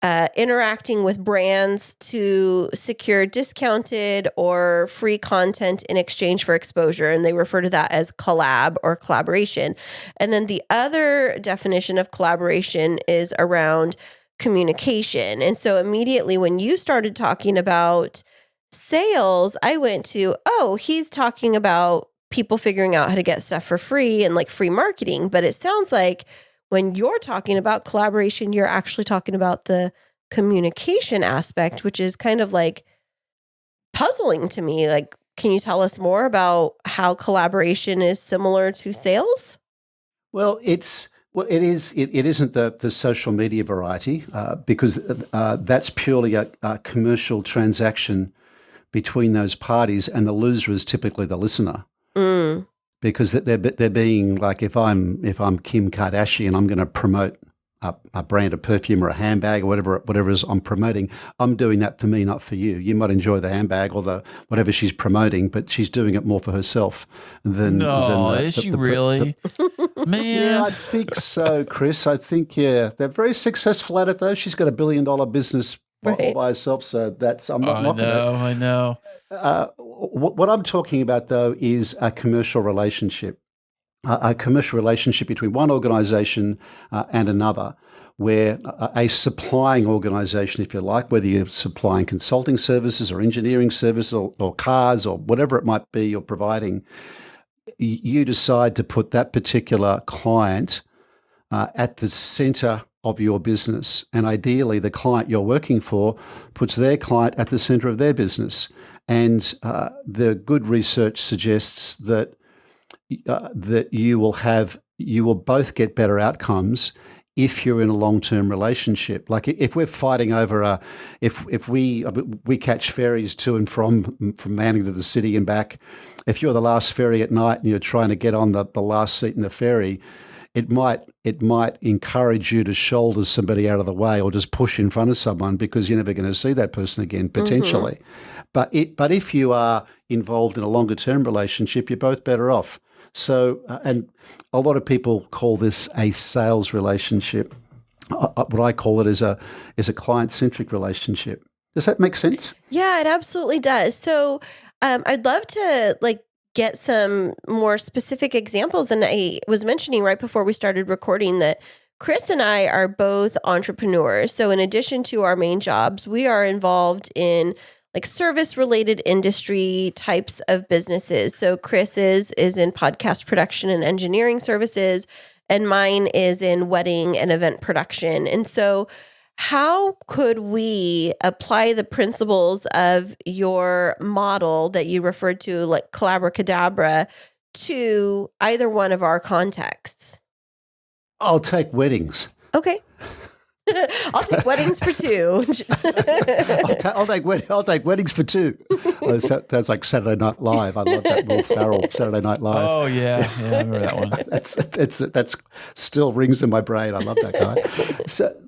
interacting with brands to secure discounted or free content in exchange for exposure. And they refer to that as collab or collaboration. And then the other definition of collaboration is around communication. And so immediately when you started talking about sales, I went to, he's talking about people figuring out how to get stuff for free and like free marketing. But it sounds like when you're talking about collaboration, you're actually talking about the communication aspect, which is kind of like puzzling to me. Like, can you tell us more about how collaboration is similar to sales? Well, it isn't the social media variety because that's purely a commercial transaction between those parties, and the loser is typically the listener. Mm. Because they're being like, if I'm Kim Kardashian, I'm going to promote a brand of perfume or a handbag or whatever it is I'm promoting. I'm doing that for me, not for you. You might enjoy the handbag or the whatever she's promoting, but she's doing it more for herself than. Is she really? Man, yeah, I think so, Kris. I think they're very successful at it though. She's got $1 billion business all by herself, so that's I'm not knocking it. I know. What I'm talking about though is a commercial relationship. A commercial relationship between one organization and another, where a supplying organization, if you like, whether you're supplying consulting services or engineering services or cars or whatever it might be you're providing, you decide to put that particular client at the center of your business. And ideally, the client you're working for puts their client at the center of their business. And the good research suggests that you will both get better outcomes if you're in a long-term relationship. Like if we're fighting over if we catch ferries to and from Manning to the city and back, if you're the last ferry at night and you're trying to get on the last seat in the ferry, it might encourage you to shoulder somebody out of the way or just push in front of someone because you're never going to see that person again, potentially. But if you are involved in a longer term relationship, you're both better off. So, and a lot of people call this a sales relationship. What I call it is a client-centric relationship. Does that make sense? Yeah, it absolutely does. So I'd love to get some more specific examples. And I was mentioning right before we started recording that Kris and I are both entrepreneurs. So in addition to our main jobs, we are involved in service related industry types of businesses. So Kris is in podcast production and engineering services, and mine is in wedding and event production. And so how could we apply the principles of your model that you referred to, like Collabradabra, to either one of our contexts? I'll take weddings. Okay. I'll take weddings for two. I'll take weddings for two. That's like Saturday Night Live. I love that Will Ferrell Saturday Night Live. Oh yeah, I remember that one. That's still rings in my brain. I love that guy.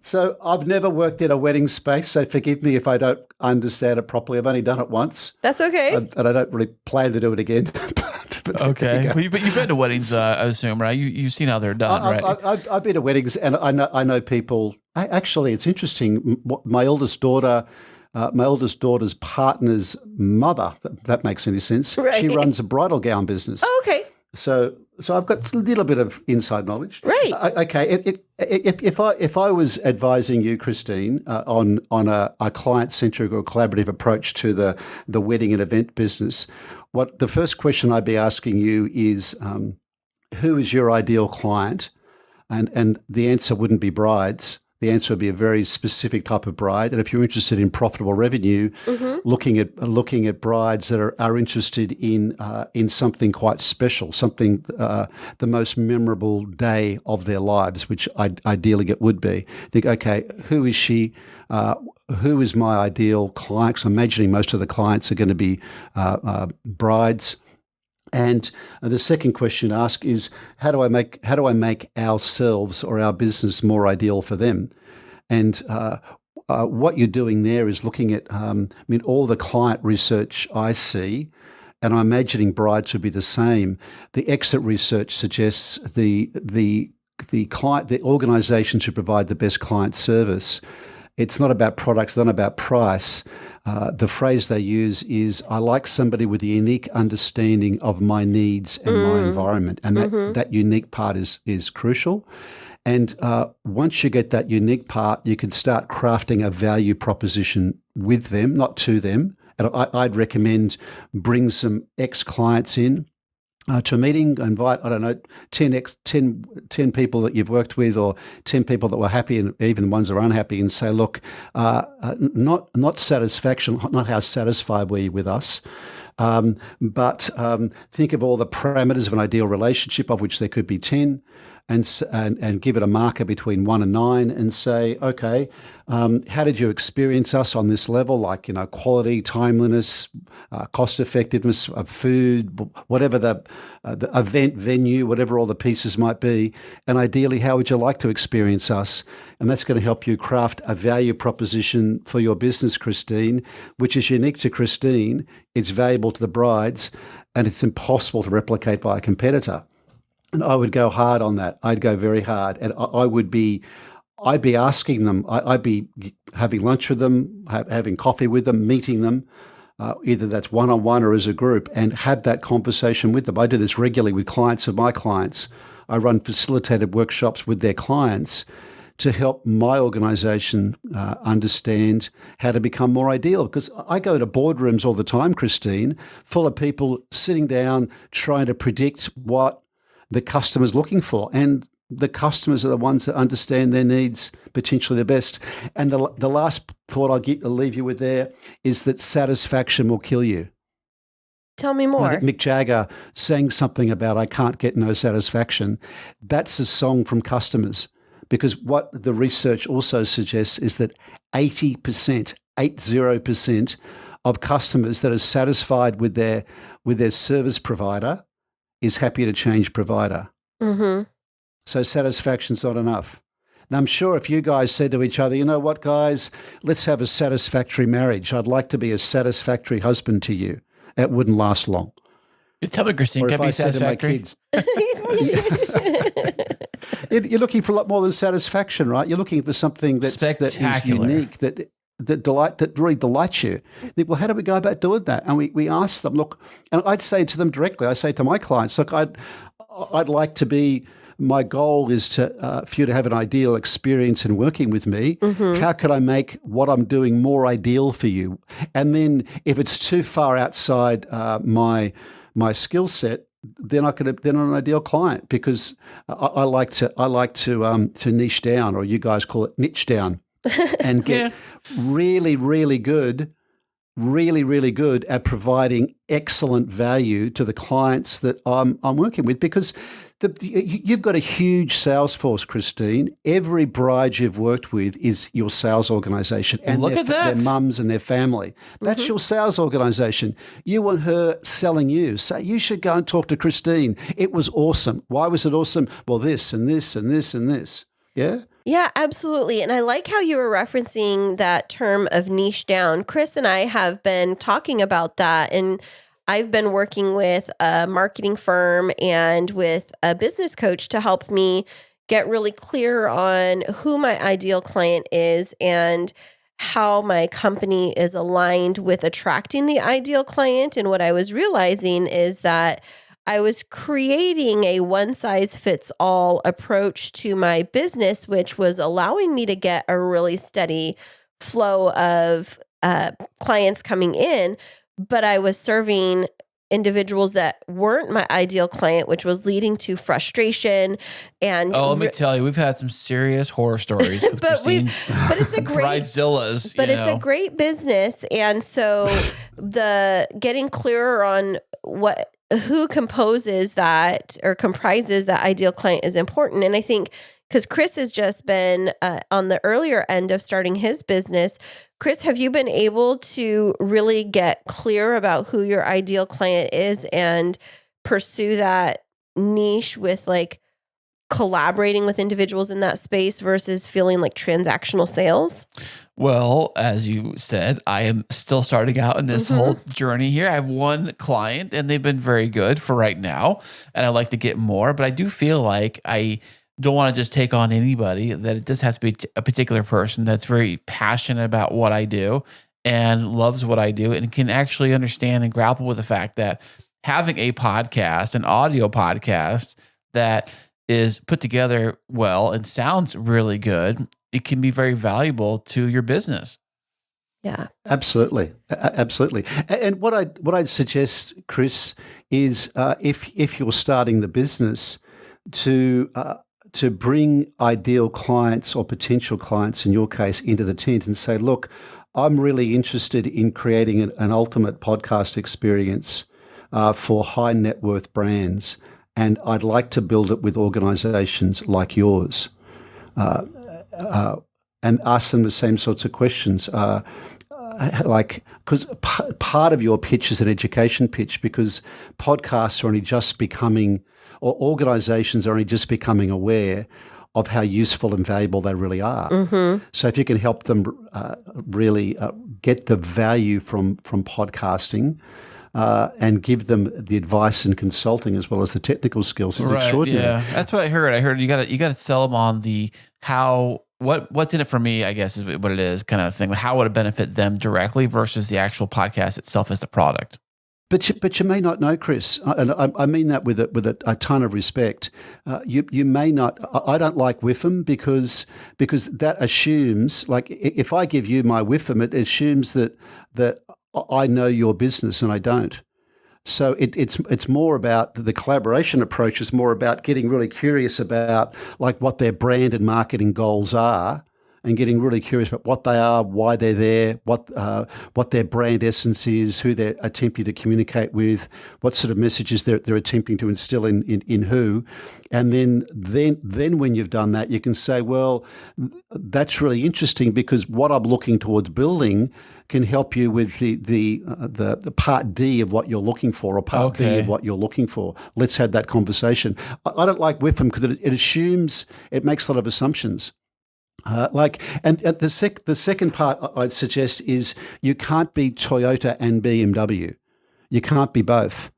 So I've never worked in a wedding space. So forgive me if I don't understand it properly. I've only done it once. That's okay, and I don't really plan to do it again. Okay, well, but you've been to weddings, I assume, right? You've seen how they're done, right? I've been to weddings, and I know people. Actually, it's interesting. My oldest daughter's partner's mother. If that makes any sense. Right. She runs a bridal gown business. Oh, okay. So I've got a little bit of inside knowledge. Right. Okay. If I was advising you, Kristine, on a client-centric or collaborative approach to the wedding and event business, what the first question I'd be asking you is, who is your ideal client? And the answer wouldn't be brides. The answer would be a very specific type of bride. And if you're interested in profitable revenue, looking at brides that are interested in something quite special, something the most memorable day of their lives, which ideally it would be. Think, okay, who is she? Who is my ideal client? 'Cause I'm imagining most of the clients are going to be brides. And the second question to ask is, how do I make ourselves or our business more ideal for them? And what you're doing there is looking at, all the client research I see, and I'm imagining brides would be the same. The exit research suggests the client, the organisation should provide the best client service. It's not about products, not about price. The phrase they use is, I like somebody with a unique understanding of my needs and my environment. And that unique part is crucial. And once you get that unique part, you can start crafting a value proposition with them, not to them. And I'd recommend bring some ex-clients in to a meeting, invite, 10 people that you've worked with or 10 people that were happy and even ones that are unhappy, and say, look, not satisfaction, not how satisfied were you with us, but think of all the parameters of an ideal relationship, of which there could be 10, and give it a marker between 1 and 9 and say, okay, how did you experience us on this level? Like, quality, timeliness, cost effectiveness of food, whatever the event venue, whatever all the pieces might be. And ideally, how would you like to experience us? And that's going to help you craft a value proposition for your business, Kristine, which is unique to Kristine. It's valuable to the brides, and it's impossible to replicate by a competitor. And I would go hard on that. I'd go very hard. And I'd be asking them, I'd be having lunch with them, having coffee with them, meeting them, either that's one-on-one or as a group, and have that conversation with them. I do this regularly with clients of my clients. I run facilitated workshops with their clients to help my organization understand how to become more ideal. Because I go to boardrooms all the time, Kristine, full of people sitting down trying to predict what the customer's looking for, and the customers are the ones that understand their needs potentially the best. And the last thought I'll leave you with there is that satisfaction will kill you. Tell me more. I think Mick Jagger sang something about, I can't get no satisfaction. That's a song from customers. because what the research also suggests is that 80% of customers that are satisfied with their service provider is happy to change provider. Mm-hmm. So satisfaction's not enough. Now, I'm sure if you guys said to each other, you know what, guys, let's have a satisfactory marriage. I'd like to be a satisfactory husband to you. It wouldn't last long. Tell me, Kristine, Or can if I be I said to my satisfactory? kids, you're looking for a lot more than satisfaction, right? You're looking for something that is Spectacular. unique, that really delights you. They think, well, how do we go about doing that? And we ask them, look, and I'd say to them directly, I say to my clients, look, I'd like to be. My goal is for you to have an ideal experience in working with me. Mm-hmm. How can I make what I'm doing more ideal for you? And then if it's too far outside my skill set, they're not an ideal client, because I like to niche down, or you guys call it niche down, and get really, really good at providing excellent value to the clients that I'm working with, because you've got a huge sales force, Kristine. Every bride you've worked with is your sales organization, and Look at that. their mums and their family. That's your sales organization. You want her selling you. So you should go and talk to Kristine. It was awesome. Why was it awesome? Well, this and this and this and this. Yeah? Yeah, absolutely. And I like how you were referencing that term of niche down. Kris and I have been talking about that, and I've been working with a marketing firm and with a business coach to help me get really clear on who my ideal client is and how my company is aligned with attracting the ideal client. And what I was realizing is that I was creating a one-size-fits-all approach to my business, which was allowing me to get a really steady flow of clients coming in, but I was serving individuals that weren't my ideal client, which was leading to frustration. And let me tell you, we've had some serious horror stories with Kristine's but it's a great bridezillas. But it's a great business, and so the getting clearer on who composes that or comprises that ideal client is important. And I think because Kris has just been on the earlier end of starting his business. Kris, have you been able to really get clear about who your ideal client is and pursue that niche with like collaborating with individuals in that space versus feeling like transactional sales? Well, as you said, I am still starting out in this whole journey here. I have one client and they've been very good for right now, and I'd like to get more, but I do feel like I don't want to just take on anybody, that it just has to be a particular person that's very passionate about what I do and loves what I do and can actually understand and grapple with the fact that having a podcast, an audio podcast that is put together well and sounds really good, it can be very valuable to your business. Yeah, absolutely. And what I'd suggest, Kris, is if you're starting the business, to bring ideal clients or potential clients, in your case, into the tent and say, look, I'm really interested in creating an ultimate podcast experience for high net worth brands, and I'd like to build it with organizations like yours, and ask them the same sorts of questions. Because part of your pitch is an education pitch, because podcasts are only just becoming, or organizations are only just becoming aware of how useful and valuable they really are. Mm-hmm. So if you can help them really get the value from podcasting, and give them the advice and consulting as well as the technical skills, it's extraordinary. Yeah, that's what I heard. I heard you got to sell them on the what's in it for me, I guess is what it is, kind of thing. How would it benefit them directly versus the actual podcast itself as the product? But you may not know, Kris, and I mean that with a ton of respect. You may not. I don't like WIFM because that assumes, like, if I give you my WIFM, it assumes that I know your business and I don't. So it's more about the collaboration approach is more about getting really curious about like what their brand and marketing goals are, and getting really curious about what they are, why they're there, what their brand essence is, who they're attempting to communicate with, what sort of messages they're attempting to instill in who. And then when you've done that, you can say, well, that's really interesting because what I'm looking towards building can help you with the part D of what you're looking for, or part B of what you're looking for. Let's have that conversation. I don't like with them because it assumes, it makes a lot of assumptions. And the second part I'd suggest is you can't be Toyota and BMW. You can't be both.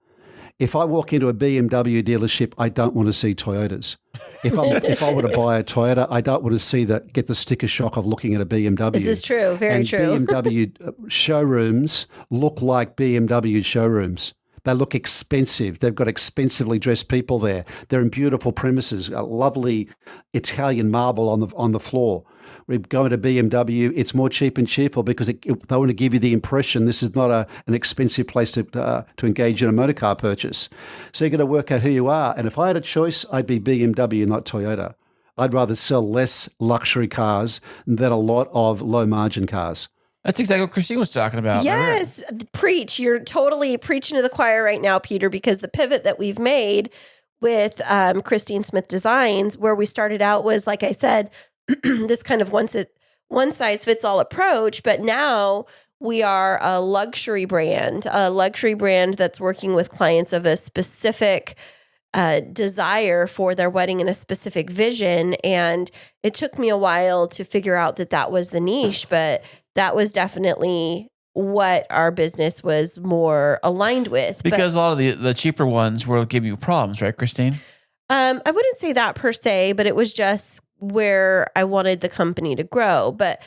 If I walk into a BMW dealership, I don't want to see Toyotas. If I were to buy a Toyota, I don't want to get the sticker shock of looking at a BMW. This is true, very true. BMW showrooms look like BMW showrooms. They look expensive. They've got expensively dressed people there. They're in beautiful premises, a lovely Italian marble on the floor. We go to BMW, it's more cheap and cheerful because they want to give you the impression this is not an expensive place to engage in a motor car purchase. So you've got to work out who you are. And if I had a choice, I'd be BMW, not Toyota. I'd rather sell less luxury cars than a lot of low-margin cars. That's exactly what Kristine was talking about. Yes, preach. You're totally preaching to the choir right now, Peter, because the pivot that we've made with Kristine Smith Designs, where we started out was, like I said, this kind of one size fits all approach, but now we are a luxury brand that's working with clients of a specific desire for their wedding and a specific vision. And it took me a while to figure out that was the niche, but that was definitely what our business was more aligned with. Because a lot of the cheaper ones will give you problems, right, Kristine? I wouldn't say that per se, but it was just where I wanted the company to grow. But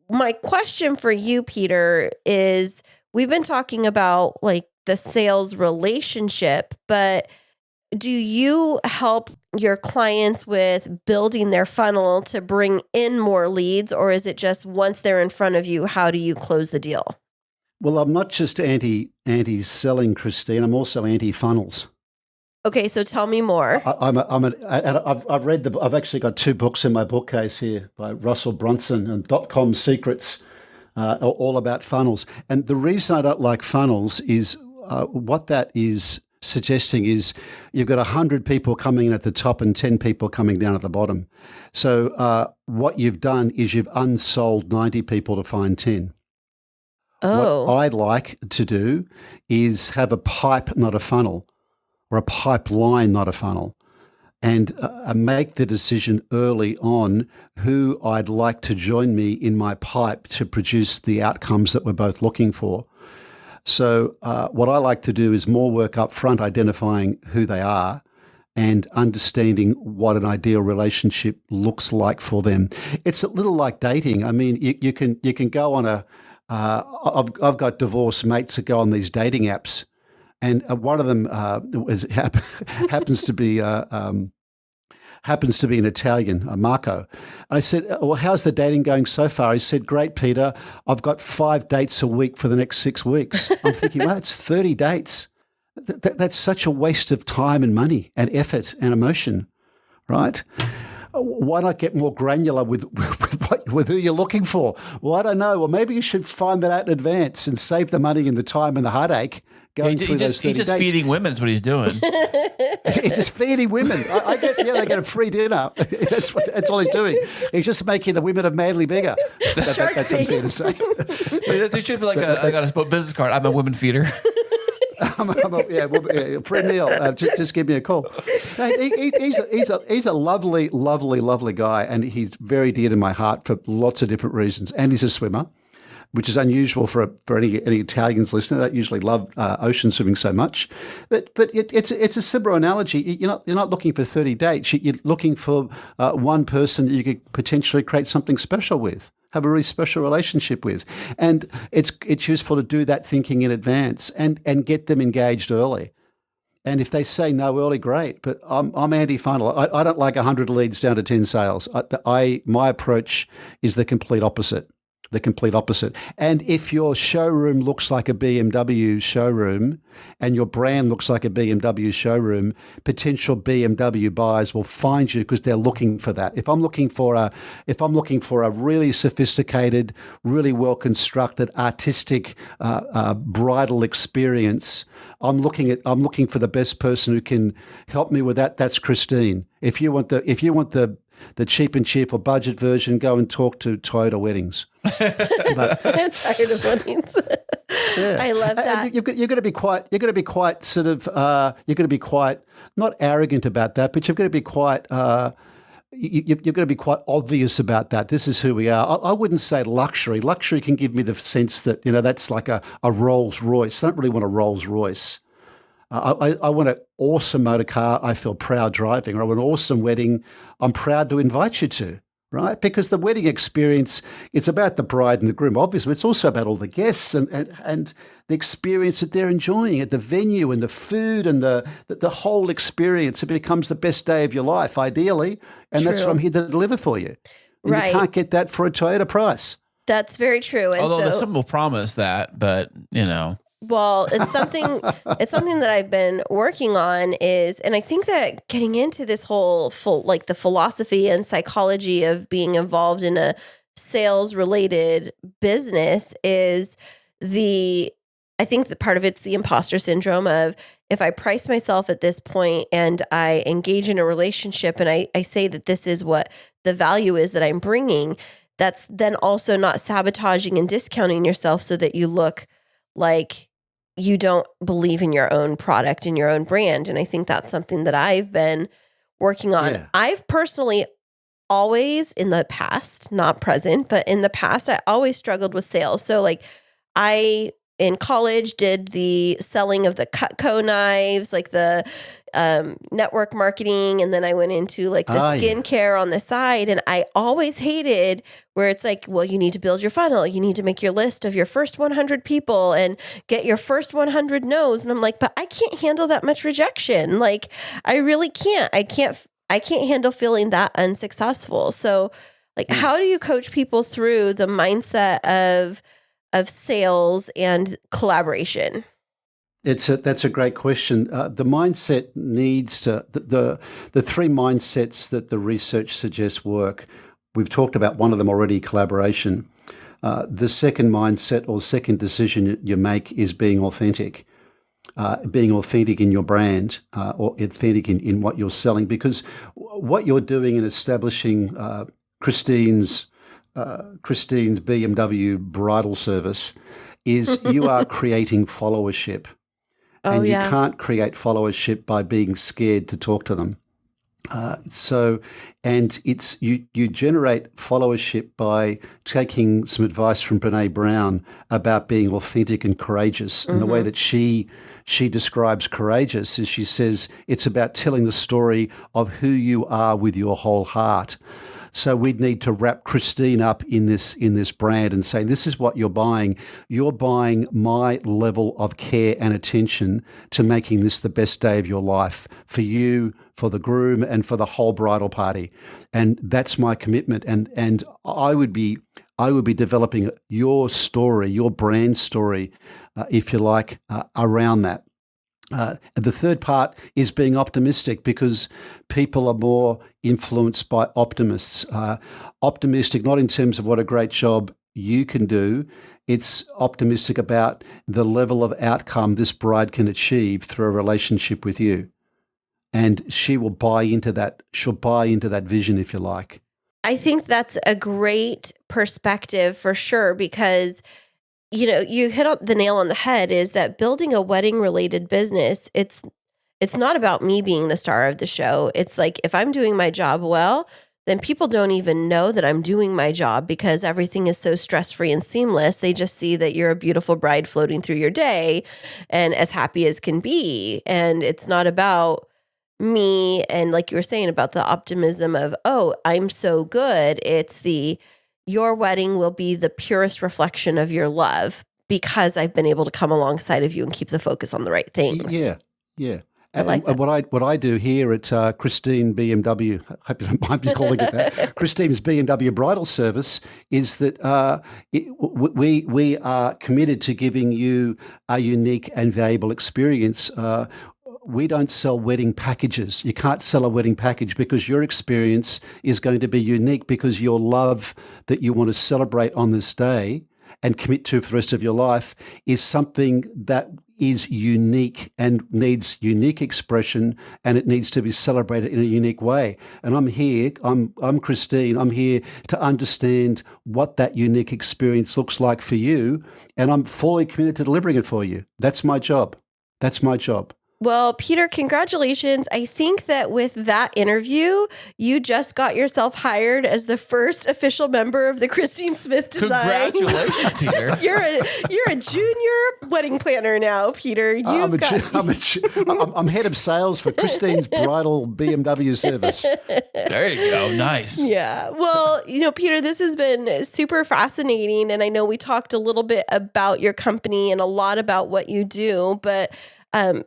my question for you, Peter, is we've been talking about like the sales relationship, but do you help your clients with building their funnel to bring in more leads, or is it just once they're in front of you, how do you close the deal? Well, I'm not just anti-selling, Kristine. I'm also anti-funnels. Okay, so tell me more. I've actually got 2 books in my bookcase here by Russell Brunson and .com Secrets, all about funnels. And the reason I don't like funnels is what that is suggesting is you've got 100 people coming in at the top and 10 people coming down at the bottom. So what you've done is you've unsold 90 people to find 10. Oh. What I'd like to do is have a pipe, not a funnel, or a pipeline, not a funnel, and make the decision early on who I'd like to join me in my pipe to produce the outcomes that we're both looking for. So what I like to do is more work up front identifying who they are and understanding what an ideal relationship looks like for them. It's a little like dating. I mean, you can go on I've got divorced mates that go on these dating apps, and one of them happens to be an Italian, Marco. And I said, well, how's the dating going so far? He said, great, Peter. I've got 5 dates a week for the next 6 weeks. I'm thinking, well, that's 30 dates. That's such a waste of time and money and effort and emotion, right? Why not get more granular with who you're looking for? Well, I don't know. Well, maybe you should find that out in advance and save the money and the time and the heartache going through those 30 dates. He's just feeding women is what he's doing. He's just feeding women. I get, they get a free dinner. That's all he's doing. He's just making the women of Manly bigger. That's unfair to say. There should be like I got a business card. I'm a woman feeder. Free meal. Just give me a call. No, he's a lovely, lovely, lovely guy, and he's very dear to my heart for lots of different reasons. And he's a swimmer, which is unusual for any Italians listening. They don't usually love ocean swimming so much. But it's a similar analogy. You're not looking for 30 dates. You're looking for one person that you could potentially create something special with, have a really special relationship with. And it's useful to do that thinking in advance and get them engaged early. And if they say no early, great. But I'm anti-funnel. I don't like 100 leads down to 10 sales. My approach is the complete opposite. the complete opposite. And if your showroom looks like a BMW showroom and your brand looks like a BMW showroom, potential BMW buyers will find you because they're looking for that. If I'm looking for a really sophisticated, really well constructed, artistic bridal experience, I'm looking for the best person who can help me with that. That's Kristine. If you want the cheap and cheerful budget version, go and talk to Toyota Weddings. Tired of weddings. Yeah. I love that. And you're going to be quite sort of, you're going to be quite not arrogant about that, but you've got to be quite, you're going to be quite obvious about that. This is who we are. I wouldn't say luxury. Luxury can give me the sense that, that's like a Rolls Royce. I don't really want a Rolls Royce. I want an awesome motor car I feel proud driving, or I want an awesome wedding I'm proud to invite you to, right? Because the wedding experience, it's about the bride and the groom, obviously. It's also about all the guests and the experience that they're enjoying at the venue and the food and the whole experience. It becomes the best day of your life, ideally, and that's what I'm here to deliver for you. And right. You can't get that for a Toyota price. That's very true. And Although some will promise that, but Well, it's something that I've been working on and I think that getting into this whole the philosophy and psychology of being involved in a sales related business is I think that part of it's the imposter syndrome of if I price myself at this point and I engage in a relationship and I say that this is what the value is that I'm bringing, that's then also not sabotaging and discounting yourself so that you look like you don't believe in your own product and your own brand. And I think that's something that I've been working on. Yeah. I've personally always in the past, not present, but in the past, I always struggled with sales. So I in college did the selling of the Cutco knives, the network marketing. And then I went into the skincare on the side. And I always hated where it's you need to build your funnel. You need to make your list of your first 100 people and get your first 100 no's. And I'm but I can't handle that much rejection. I really can't. I can't handle feeling that unsuccessful. So how do you coach people through the mindset of sales and collaboration? That's a great question. The mindset needs to the three mindsets that the research suggests work. We've talked about one of them already, collaboration. The second mindset or second decision you make is being authentic in your brand or authentic in what you're selling. Because what you're doing in establishing Kristine's BMW bridal service is you are creating followership. And you can't create followership by being scared to talk to them. You generate followership by taking some advice from Brene Brown about being authentic and courageous. And the way that she describes courageous is she says it's about telling the story of who you are with your whole heart. So we'd need to wrap Kristine up in this brand and say, this is what you're buying. You're buying my level of care and attention to making this the best day of your life for you, for the groom, and for the whole bridal party. And that's my commitment. And I would be developing your story, your brand story, if you like, around that. The third part is being optimistic, because people are more influenced by optimists. Optimistic, not in terms of what a great job you can do. It's optimistic about the level of outcome this bride can achieve through a relationship with you. And she will buy into that. She'll buy into that vision, if you like. I think that's a great perspective for sure, because you hit the nail on the head, is that building a wedding related business, it's not about me being the star of the show. It's if I'm doing my job well, then people don't even know that I'm doing my job, because everything is so stress-free and seamless. They just see that you're a beautiful bride floating through your day and as happy as can be. And it's not about me. And like you were saying about the optimism of, oh, I'm so good. It's your wedding will be the purest reflection of your love because I've been able to come alongside of you and keep the focus on the right things. Yeah. And what I do here at Kristine BMW, I hope you don't mind me calling it that, Kristine's BMW Bridal Service, is that we are committed to giving you a unique and valuable experience. We don't sell wedding packages. You can't sell a wedding package because your experience is going to be unique, because your love that you want to celebrate on this day and commit to for the rest of your life is something that is unique and needs unique expression, and it needs to be celebrated in a unique way. And I'm here, I'm Kristine, I'm here to understand what that unique experience looks like for you, and I'm fully committed to delivering it for you. That's my job. That's my job. Well, Peter, congratulations. I think that with that interview, you just got yourself hired as the first official member of the Kristine Smith Design. Congratulations, Peter. You're a junior wedding planner now, Peter. I'm head of sales for Kristine's Bridal BMW Service. There you go. Nice. Yeah. Well, Peter, this has been super fascinating. And I know we talked a little bit about your company and a lot about what you do, but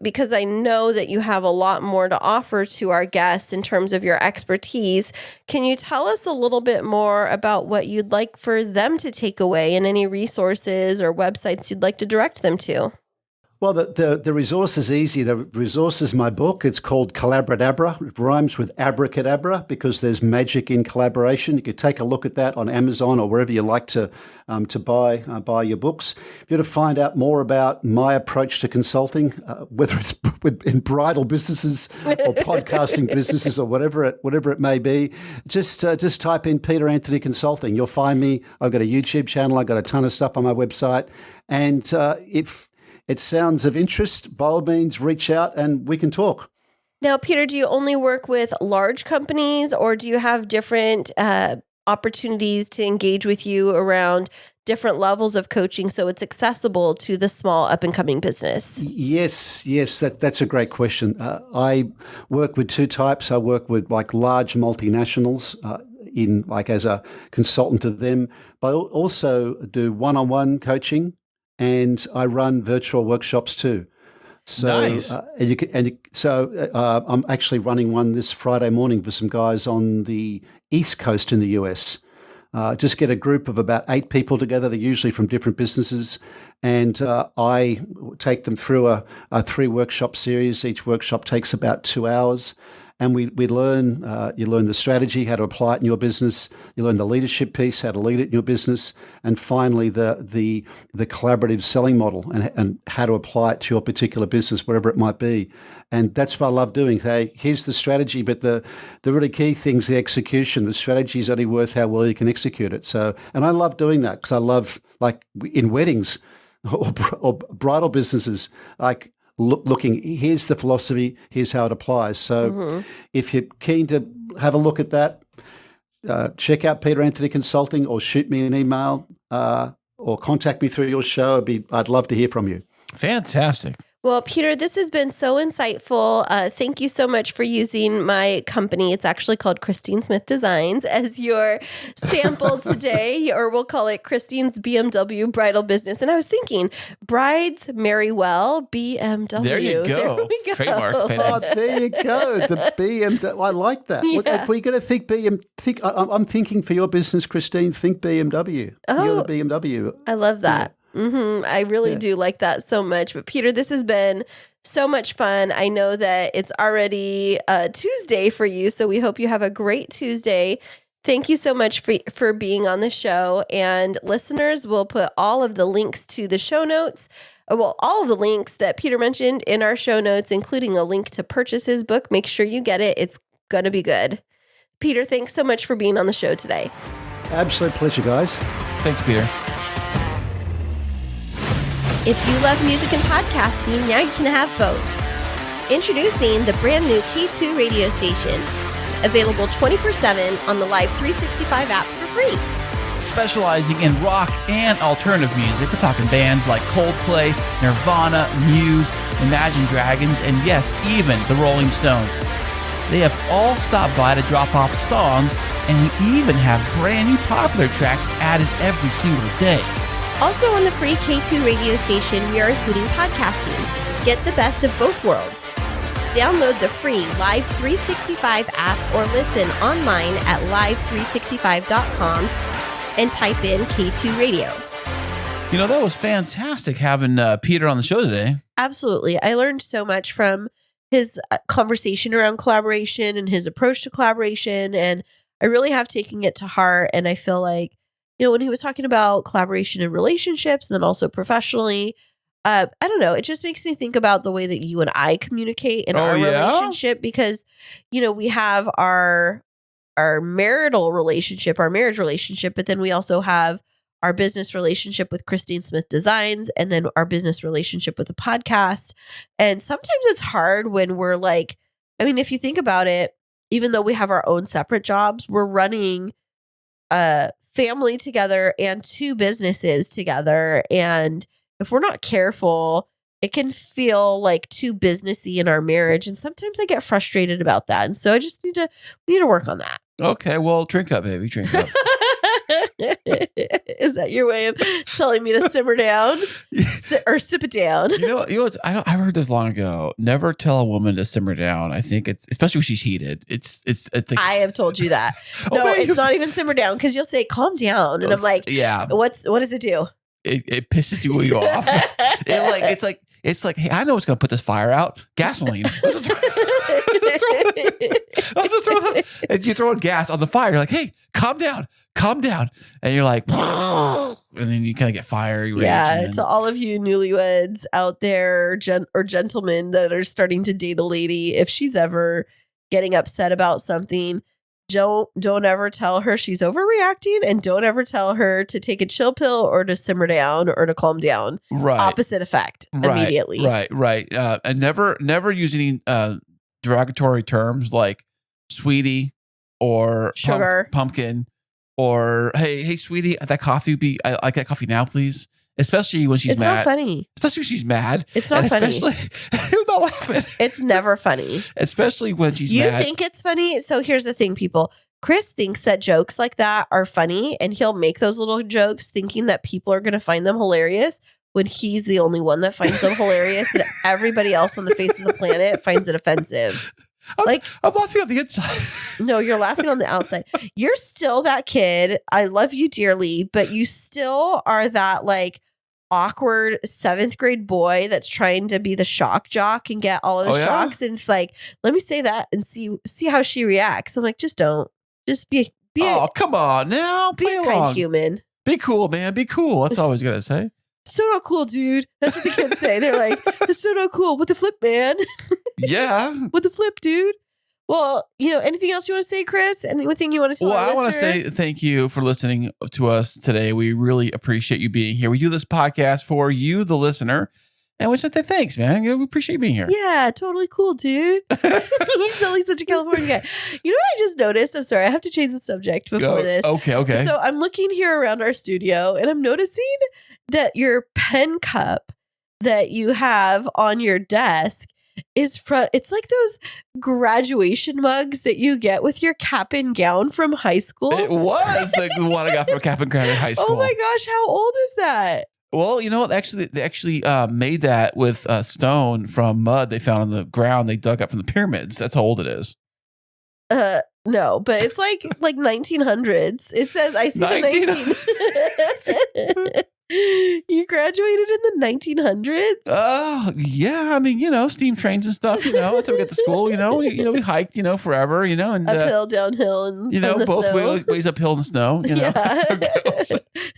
because I know that you have a lot more to offer to our guests in terms of your expertise. Can you tell us a little bit more about what you'd like for them to take away, and any resources or websites you'd like to direct them to? Well, the resource is easy. The resource is my book. It's called Collabradabra. It rhymes with abracadabra because there's magic in collaboration. You could take a look at that on Amazon or wherever you like to buy your books. If you want to find out more about my approach to consulting, whether it's in bridal businesses or podcasting businesses or whatever it may be, just type in Peter Anthony Consulting. You'll find me. I've got a YouTube channel. I've got a ton of stuff on my website, and if it sounds of interest, by all means, reach out and we can talk. Now, Peter, do you only work with large companies, or do you have different opportunities to engage with you around different levels of coaching so it's accessible to the small up-and-coming business? Yes, that's a great question. I work with two types. I work with large multinationals as a consultant to them, but I also do one-on-one coaching. And I run virtual workshops too. So, nice. I'm actually running one this Friday morning for some guys on the East Coast in the US. Just get a group of about 8 people together. They're usually from different businesses, and I take them through a 3-workshop series. Each workshop takes about 2 hours. And we learn, you learn the strategy, how to apply it in your business. You learn the leadership piece, how to lead it in your business. And finally, the collaborative selling model and how to apply it to your particular business, whatever it might be. And that's what I love doing. Hey, here's the strategy, but the really key thing's the execution. The strategy is only worth how well you can execute it. So, and I love doing that because I love, in weddings or bridal businesses, looking, here's the philosophy, here's how it applies. So if you're keen to have a look at that, check out Peter Anthony Consulting, or shoot me an email, or contact me through your show. I'd love to hear from you. Fantastic. Well, Peter, this has been so insightful. Thank you so much for using my company. It's actually called Kristine Smith Designs as your sample today, or we'll call it Kristine's BMW Bridal Business. And I was thinking, brides marry well, BMW. There you go. There we go. Trademark. Oh, there you go. The BMW. I like that. Yeah. We're going to think I'm thinking for your business, Kristine, think BMW. Oh, You're the BMW. I love that. I really do like that so much. But Peter, this has been so much fun. I know that it's already Tuesday for you, so we hope you have a great Tuesday. Thank you so much for being on the show. And listeners, we'll put all of the links to the show notes. Well, all of the links that Peter mentioned in our show notes, including a link to purchase his book. Make sure you get it. It's going to be good. Peter, thanks so much for being on the show today. Absolute pleasure, guys. Thanks, Peter. If you love music and podcasting, now you can have both. Introducing the brand new K2 radio station, available 24/7 on the Live 365 app for free. Specializing in rock and alternative music, we're talking bands like Coldplay, Nirvana, Muse, Imagine Dragons, and yes, even the Rolling Stones. They have all stopped by to drop off songs, and we even have brand new popular tracks added every single day. Also on the free K2 radio station, we are including podcasting. Get the best of both worlds. Download the free Live 365 app or listen online at live365.com and type in K2 Radio. That was fantastic having Peter on the show today. Absolutely. I learned so much from his conversation around collaboration and his approach to collaboration. And I really have taken it to heart. And I feel like, when he was talking about collaboration in relationships and then also professionally, I don't know. It just makes me think about the way that you and I communicate in our relationship because, we have our marital relationship, our marriage relationship, but then we also have our business relationship with Kristine Smith Designs and then our business relationship with the podcast. And sometimes it's hard when we're like, if you think about it, even though we have our own separate jobs, we're running a family together and two businesses together. And if we're not careful, it can feel like too businessy in our marriage. And sometimes I get frustrated about that. And so I just we need to work on that. Okay. Well, drink up, baby. Drink up. Is that your way of telling me to simmer down or sip it down? I heard this long ago. Never tell a woman to simmer down. I think it's especially when she's heated. It's like, I have told you that. No, it's not even simmer down because you'll say calm down, and I'm like, yeah. What does it do? It pisses you off. It's like, hey, I know what's going to put this fire out. Gasoline. And you throw gas on the fire. You're like, hey, calm down. And you're like, and then you kind of get fiery. Yeah. To all of you newlyweds out there or gentlemen that are starting to date a lady, if she's ever getting upset about something, don't ever tell her she's overreacting, and don't ever tell her to take a chill pill or to simmer down or to calm down. Right. Opposite effect immediately. Right. And never use any derogatory terms like sweetie or sugar, pumpkin, or hey, sweetie, that coffee I like that coffee now, please. Especially when she's mad. It's not funny. Especially when she's mad. It's not funny. Especially, not laughing. It's never funny. Especially when she's mad. You think it's funny? So here's the thing, people. Kris thinks that jokes like that are funny, and he'll make those little jokes thinking that people are going to find them hilarious when he's the only one that finds them hilarious and everybody else on the face of the planet finds it offensive. I'm laughing on the inside. No, you're laughing on the outside. You're still that kid. I love you dearly, but you still are that awkward 7th grade boy that's trying to be the shock jock and get all of the shocks. And it's like, let me say that and see how she reacts. I'm like, just don't. Just be come on now. Be a kind human. Be cool, man. Be cool. That's all I was gonna say. So not cool, dude. That's what the kids say. They're like, it's so not cool. What the flip, man? Yeah. What the flip, dude? Well, anything else you want to say, Kris? Anything you want to tell our listeners? I want to say thank you for listening to us today. We really appreciate you being here. We do this podcast for you, the listener. And we should say thanks, man. We appreciate you being here. Yeah, totally cool, dude. He's totally such a California guy. You know what I just noticed? I'm sorry, I have to change the subject before this. Okay. So I'm looking here around our studio, and I'm noticing that your pen cup that you have on your desk is it's like those graduation mugs that you get with your cap and gown from high school. It was the one I got from cap and gown in high school. Oh my gosh, how old is that? Well, you know what? Actually, they actually made that with stone from mud they found on the ground. They dug up from the pyramids. That's how old it is. No, but it's like 1900s. It says I see the 19. You graduated in the 1900s? Oh, yeah. I mean, steam trains and stuff, that's how we get to school, we hiked, forever, and uphill, downhill, and both ways uphill in the snow,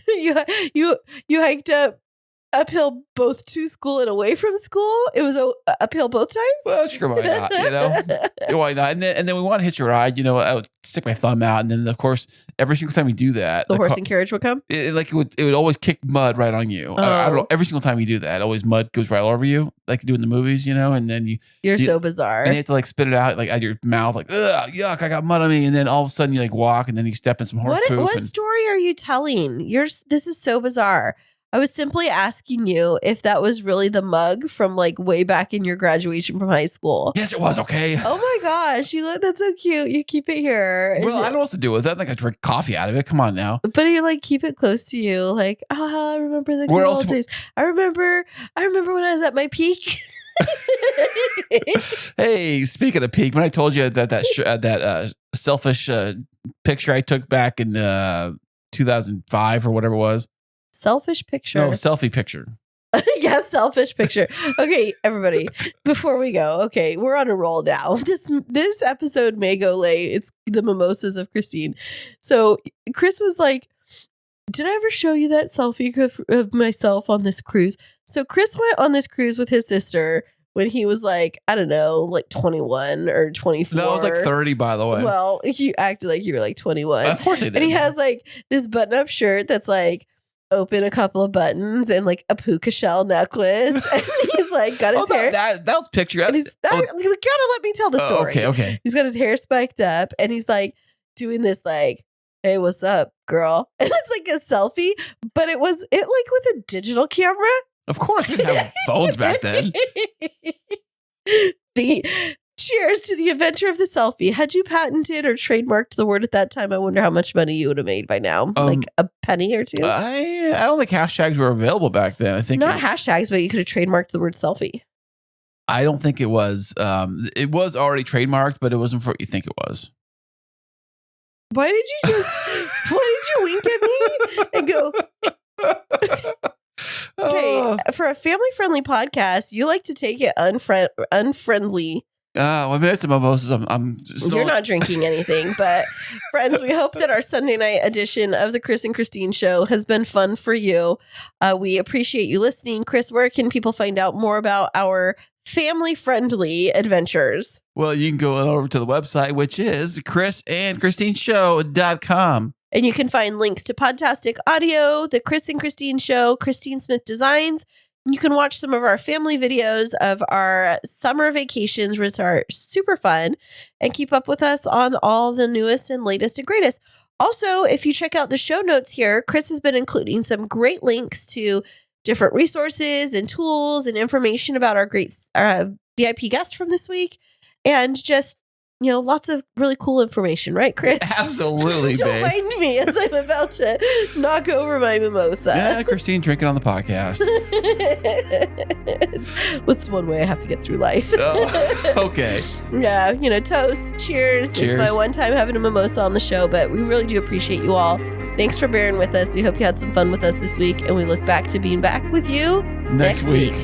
Yeah. you hiked uphill both to school and away from school. It was uphill both times. Well, sure, why not? Why not? And then we want to hitch a ride. I would stick my thumb out, and then of course, every single time we do that, the horse and carriage would come. It would always kick mud right on you. Oh. I don't know. Every single time you do that, always mud goes right all over you, like you do in the movies. And then you're so bizarre. And you have to spit it out out of your mouth, ugh, yuck, I got mud on me. And then all of a sudden you walk, and then you step in some horse poop. What story are you telling? This is so bizarre. I was simply asking you if that was really the mug from like way back in your graduation from high school. Yes, it was. Okay. Oh my gosh, that's so cute. You keep it here. Well, I don't know what to do with it. I think I drink coffee out of it. Come on now. But you like keep it close to you. Like, I remember the good old days. I remember when I was at my peak. Hey, speaking of peak, when I told you that selfish picture I took back in 2005 or whatever it was. Selfish picture. No, selfie picture. Yeah, selfish picture. Okay, everybody, before we go, okay, we're on a roll now. This episode may go late. It's the mimosas of Kristine. So Kris was like, did I ever show you that selfie of myself on this cruise? So Kris went on this cruise with his sister when he was like, I don't know, like 21 or 24. No, I was like 30, by the way. Well, you acted like you were like 21. Of course I did. And he has like this button-up shirt that's like open a couple of buttons and like a puka shell necklace. And he's like got his hair. That was picture. And you gotta let me tell the story. Okay. He's got his hair spiked up and he's like doing this like, hey, what's up, girl? And it's like a selfie, but it like with a digital camera. Of course, we didn't have phones back then. Cheers to the adventure of the selfie. Had you patented or trademarked the word at that time, I wonder how much money you would have made by now. Like a penny or two? I don't think hashtags were available back then. I think not hashtags, but you could have trademarked the word selfie. I don't think it was. It was already trademarked, but it wasn't for what you think it was. Why did you wink at me and go? Okay, for a family-friendly podcast, you like to take it unfriendly. Well, I mean, it's a mimosas. You're not drinking anything, but friends, we hope that our Sunday night edition of the Kris and Kristine show has been fun for you. We appreciate you listening. Kris, where can people find out more about our family-friendly adventures? Well, you can go over to the website, which is krisandkristineshow.com. And you can find links to Podtastic Audio, the Kris and Kristine Show, Kristine Smith Designs. You can watch some of our family videos of our summer vacations, which are super fun, and keep up with us on all the newest and latest and greatest. Also, if you check out the show notes here, Kris has been including some great links to different resources and tools and information about our great VIP guests from this week, and just lots of really cool information, right, Kris? Absolutely, Don't babe. mind me as I'm about to knock over my mimosa. Yeah, Kristine drinking on the podcast. What's one way I have to get through life? Okay. Yeah, toast, cheers. It's my one time having a mimosa on the show, but we really do appreciate you all. Thanks for bearing with us. We hope you had some fun with us this week, and we look back to being back with you next week.